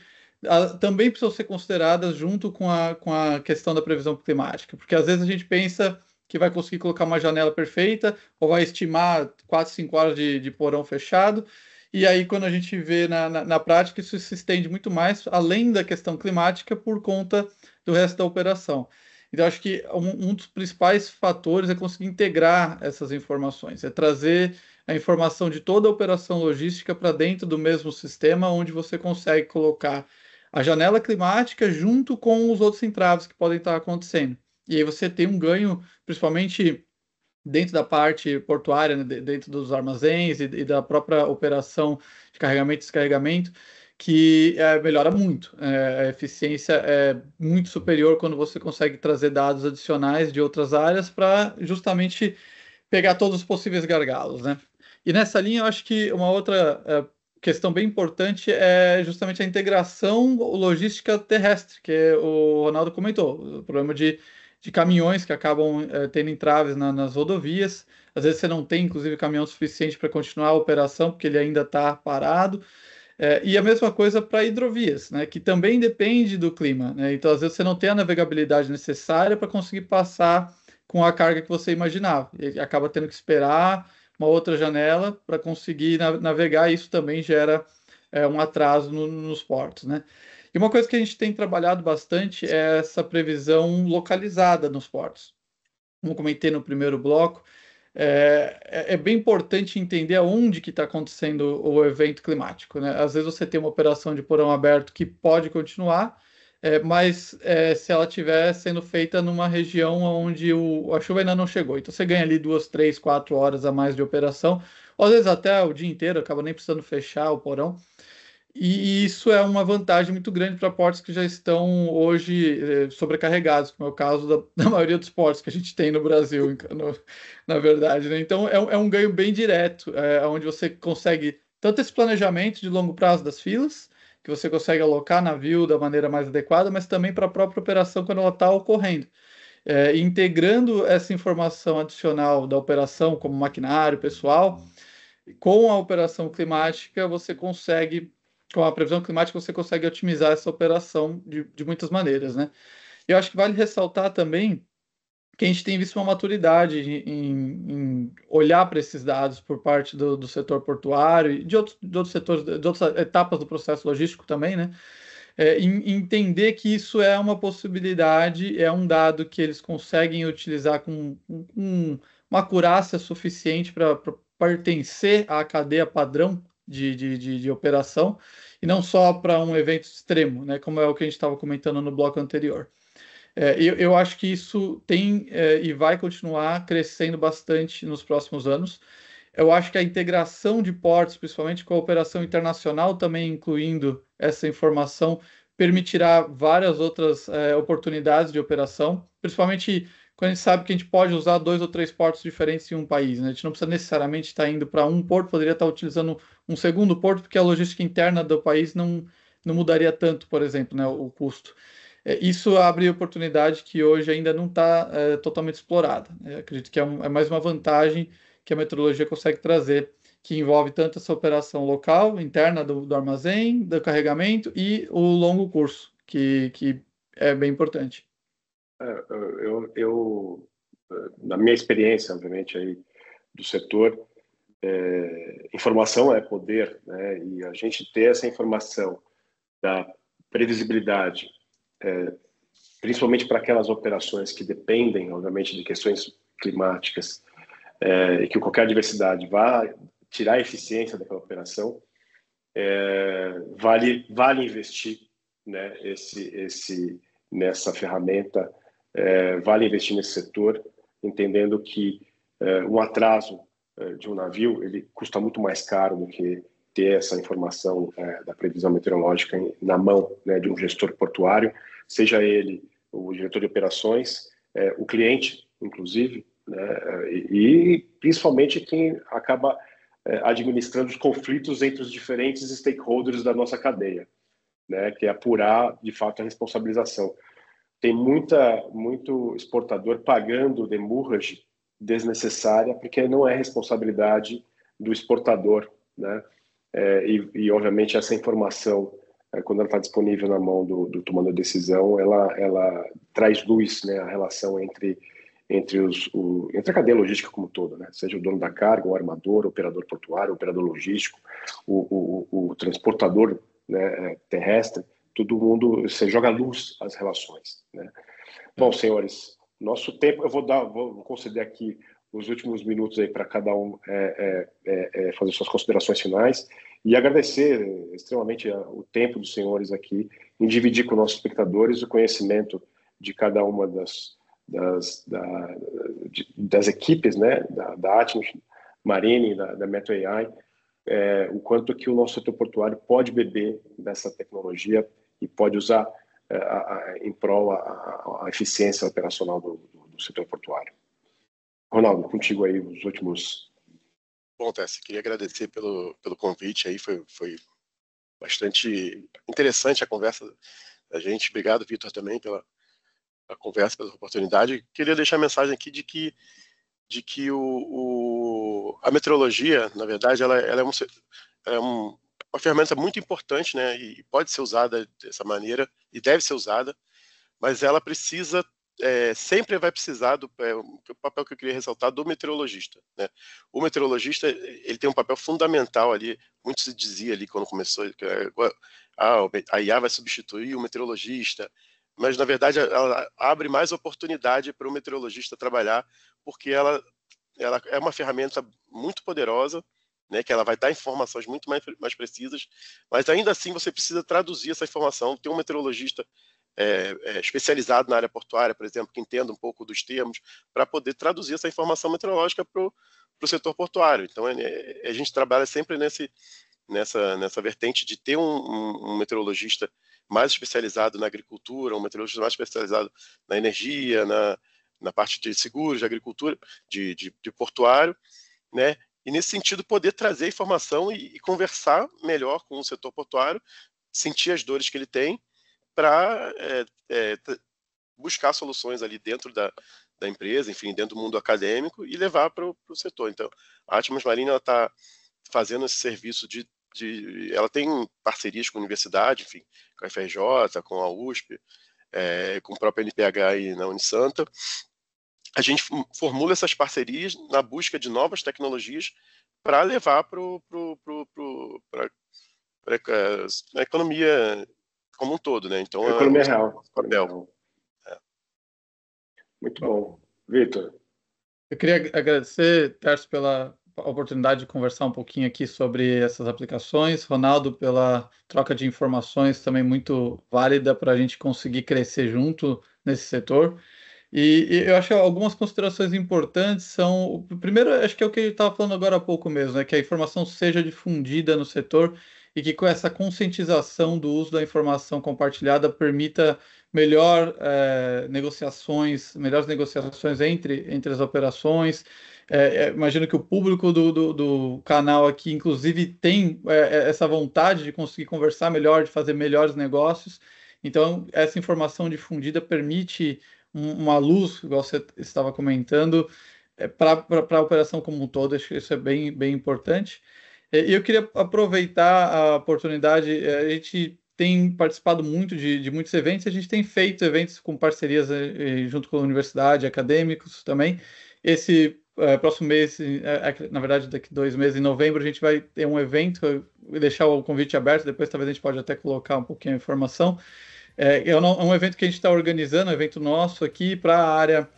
[SPEAKER 3] também precisam ser consideradas junto com a questão da previsão climática, porque às vezes a gente pensa que vai conseguir colocar uma janela perfeita ou vai estimar 4, 5 horas de porão fechado, e aí quando a gente vê na prática isso se estende muito mais, além da questão climática, por conta do resto da operação. Então, acho que um dos principais fatores é conseguir integrar essas informações, é trazer a informação de toda a operação logística para dentro do mesmo sistema, onde você consegue colocar a janela climática junto com os outros entraves que podem estar acontecendo. E aí você tem um ganho, principalmente dentro da parte portuária, né, dentro dos armazéns e da própria operação de carregamento e descarregamento, que melhora muito. A eficiência é muito superior quando você consegue trazer dados adicionais de outras áreas para justamente pegar todos os possíveis gargalos, né? E nessa linha, eu acho que uma outra questão bem importante é justamente a integração logística terrestre, que o Ronaldo comentou, o problema de caminhões que acabam tendo entraves nas rodovias. Às vezes você não tem, inclusive, caminhão suficiente para continuar a operação, porque ele ainda está parado. E a mesma coisa para hidrovias, né, que também depende do clima, né? Então, às vezes, você não tem a navegabilidade necessária para conseguir passar com a carga que você imaginava. E acaba tendo que esperar uma outra janela para conseguir navegar, e isso também gera um atraso nos portos, né? E uma coisa que a gente tem trabalhado bastante é essa previsão localizada nos portos. Como comentei no primeiro bloco, é bem importante entender aonde que está acontecendo o evento climático, né? Às vezes você tem uma operação de porão aberto que pode continuar, mas se ela estiver sendo feita numa região onde a chuva ainda não chegou. Então você ganha ali 2, 3, 4 horas a mais de operação, ou às vezes até o dia inteiro, acaba nem precisando fechar o porão. E isso é uma vantagem muito grande para portos que já estão hoje sobrecarregados, como é o caso da maioria dos portos que a gente tem no Brasil, na verdade, né? Então é um ganho bem direto, onde você consegue tanto esse planejamento de longo prazo das filas, que você consegue alocar navio da maneira mais adequada, mas também para a própria operação quando ela está ocorrendo. Integrando essa informação adicional da operação, como maquinário, pessoal, com a operação climática, você consegue, com a previsão climática, você consegue otimizar essa operação de muitas maneiras, né? Eu acho que vale ressaltar também que a gente tem visto uma maturidade em olhar para esses dados por parte do setor portuário e de outros setores, de outras etapas do processo logístico também, né? Em entender que isso é uma possibilidade, é um dado que eles conseguem utilizar com uma acurácia suficiente para pertencer à cadeia padrão de operação, e não só para um evento extremo, né, como é o que a gente estava comentando no bloco anterior. Eu acho que isso tem e vai continuar crescendo bastante nos próximos anos. Eu acho que a integração de portos, principalmente com a operação internacional, também incluindo essa informação, permitirá várias outras oportunidades de operação, principalmente quando a gente sabe que a gente pode usar 2 ou 3 portos diferentes em um país, né? A gente não precisa necessariamente estar indo para um porto, poderia estar utilizando um segundo porto, porque a logística interna do país não mudaria tanto, por exemplo, né, o custo. Isso abre oportunidade que hoje ainda não está totalmente explorada. Acredito que é mais uma vantagem que a meteorologia consegue trazer que envolve tanto essa operação local, interna do armazém, do carregamento e o longo curso, que é bem importante.
[SPEAKER 2] Na minha experiência, obviamente, aí do setor, informação é poder, né? E a gente ter essa informação da previsibilidade, principalmente para aquelas operações que dependem, obviamente, de questões climáticas, e que qualquer adversidade vá tirar a eficiência daquela operação, vale investir, né, nessa ferramenta, vale investir nesse setor, entendendo que um atraso de um navio ele custa muito mais caro do que ter essa informação da previsão meteorológica na mão, né, de um gestor portuário, seja ele o diretor de operações, o cliente, inclusive, né, e principalmente quem acaba administrando os conflitos entre os diferentes stakeholders da nossa cadeia, né, que é apurar, de fato, a responsabilização. Tem muito exportador pagando demurrage desnecessária, porque não é responsabilidade do exportador, né? E obviamente, essa informação, quando ela está disponível na mão do tomador de decisão, ela traz luz, né, a relação entre a cadeia logística como um todo, né? Seja o dono da carga, o armador, o operador portuário, o operador logístico, o transportador, né, terrestre, todo mundo, você joga luz às relações, né? Bom, senhores, nosso tempo, eu vou conceder aqui os últimos minutos aí para cada um fazer suas considerações finais e agradecer extremamente o tempo dos senhores aqui em dividir com nossos espectadores o conhecimento de cada uma das equipes, né, da Atmos Marine, da Metro AI, o quanto que o nosso setor portuário pode beber dessa tecnologia e pode usar em prol a eficiência operacional do setor portuário. Ronaldo, contigo aí os últimos.
[SPEAKER 4] Bom, Tess, queria agradecer pelo convite aí, foi bastante interessante a conversa da gente. Obrigado, Vitor, também pela conversa, pela oportunidade. Queria deixar a mensagem aqui de que a meteorologia, na verdade, ela é uma ferramenta muito importante, né, e pode ser usada dessa maneira, e deve ser usada, mas ela precisa, sempre vai precisar o papel que eu queria ressaltar do meteorologista, né? O meteorologista, ele tem um papel fundamental ali, muito se dizia ali quando começou, a IA vai substituir o meteorologista, mas na verdade ela abre mais oportunidade para o meteorologista trabalhar, porque ela é uma ferramenta muito poderosa, né, que ela vai dar informações muito mais precisas, mas ainda assim você precisa traduzir essa informação. Tem um meteorologista especializado na área portuária, por exemplo, que entenda um pouco dos termos, para poder traduzir essa informação meteorológica para o setor portuário. Então, a gente trabalha sempre nessa vertente de ter um meteorologista mais especializado na agricultura, um meteorologista mais especializado na energia, na parte de seguros, de agricultura, de portuário, né? E, nesse sentido, poder trazer informação e conversar melhor com o setor portuário, sentir as dores que ele tem, para buscar soluções ali dentro da empresa, enfim, dentro do mundo acadêmico, e levar para o setor. Então, a Atmos Marine está fazendo esse serviço ela tem parcerias com a universidade, enfim, com a FRJ, com a USP, com o próprio NPH e na Unisanta. A gente formula essas parcerias na busca de novas tecnologias para levar para a economia como um todo, né? Então,
[SPEAKER 2] a economia real.
[SPEAKER 4] Papel.
[SPEAKER 2] Muito bom. Vitor?
[SPEAKER 3] Eu queria agradecer, Tércio, pela oportunidade de conversar um pouquinho aqui sobre essas aplicações. Ronaldo, pela troca de informações também muito válida para a gente conseguir crescer junto nesse setor. E eu acho que algumas considerações importantes são... Primeiro, acho que é o que ele estava falando agora há pouco mesmo, né? Que a informação seja difundida no setor e que com essa conscientização do uso da informação compartilhada permita melhores negociações entre as operações. Imagino que o público do canal aqui, inclusive, tem essa vontade de conseguir conversar melhor, de fazer melhores negócios. Então, essa informação difundida permite uma luz, igual você estava comentando, para a operação como um todo. Acho que isso é bem, bem importante. E eu queria aproveitar a oportunidade, a gente tem participado muito de muitos eventos, a gente tem feito eventos com parcerias junto com a universidade, acadêmicos também. Esse próximo mês, na verdade daqui 2 meses, em novembro, a gente vai ter um evento, eu vou deixar o convite aberto, depois talvez a gente pode até colocar um pouquinho a informação. É um evento que a gente está organizando, um evento nosso aqui para a área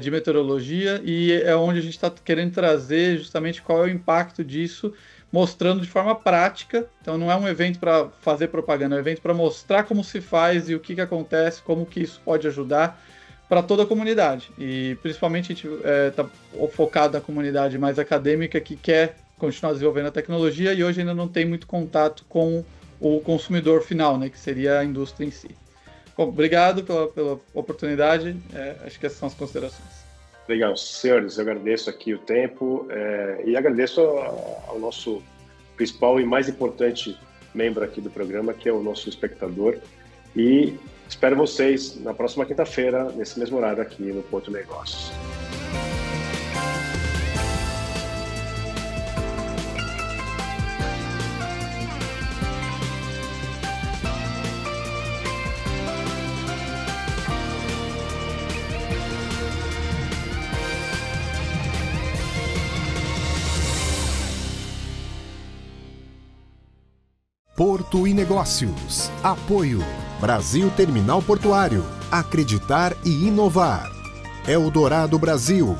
[SPEAKER 3] de meteorologia, e é onde a gente está querendo trazer justamente qual é o impacto disso, mostrando de forma prática. Então não é um evento para fazer propaganda, é um evento para mostrar como se faz e o que acontece, como que isso pode ajudar para toda a comunidade. E principalmente a gente está focado na comunidade mais acadêmica que quer continuar desenvolvendo a tecnologia e hoje ainda não tem muito contato com o consumidor final, né, que seria a indústria em si. Bom, obrigado pela oportunidade, acho que essas são as considerações.
[SPEAKER 2] Legal, senhores, eu agradeço aqui o tempo e agradeço ao nosso principal e mais importante membro aqui do programa, que é o nosso espectador, e espero vocês na próxima quinta-feira, nesse mesmo horário aqui no Porto Negócios.
[SPEAKER 1] Porto e Negócios. Apoio. Brasil Terminal Portuário. Acreditar e inovar. Eldorado Brasil.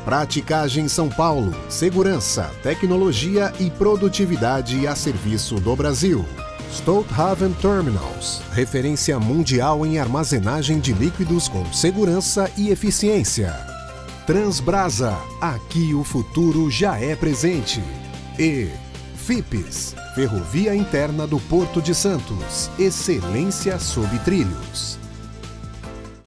[SPEAKER 1] Praticagem São Paulo. Segurança, tecnologia e produtividade a serviço do Brasil. Stolthaven Terminals. Referência mundial em armazenagem de líquidos com segurança e eficiência. Transbrasa. Aqui o futuro já é presente. E FIPES. Ferrovia Interna do Porto de Santos. Excelência sob trilhos.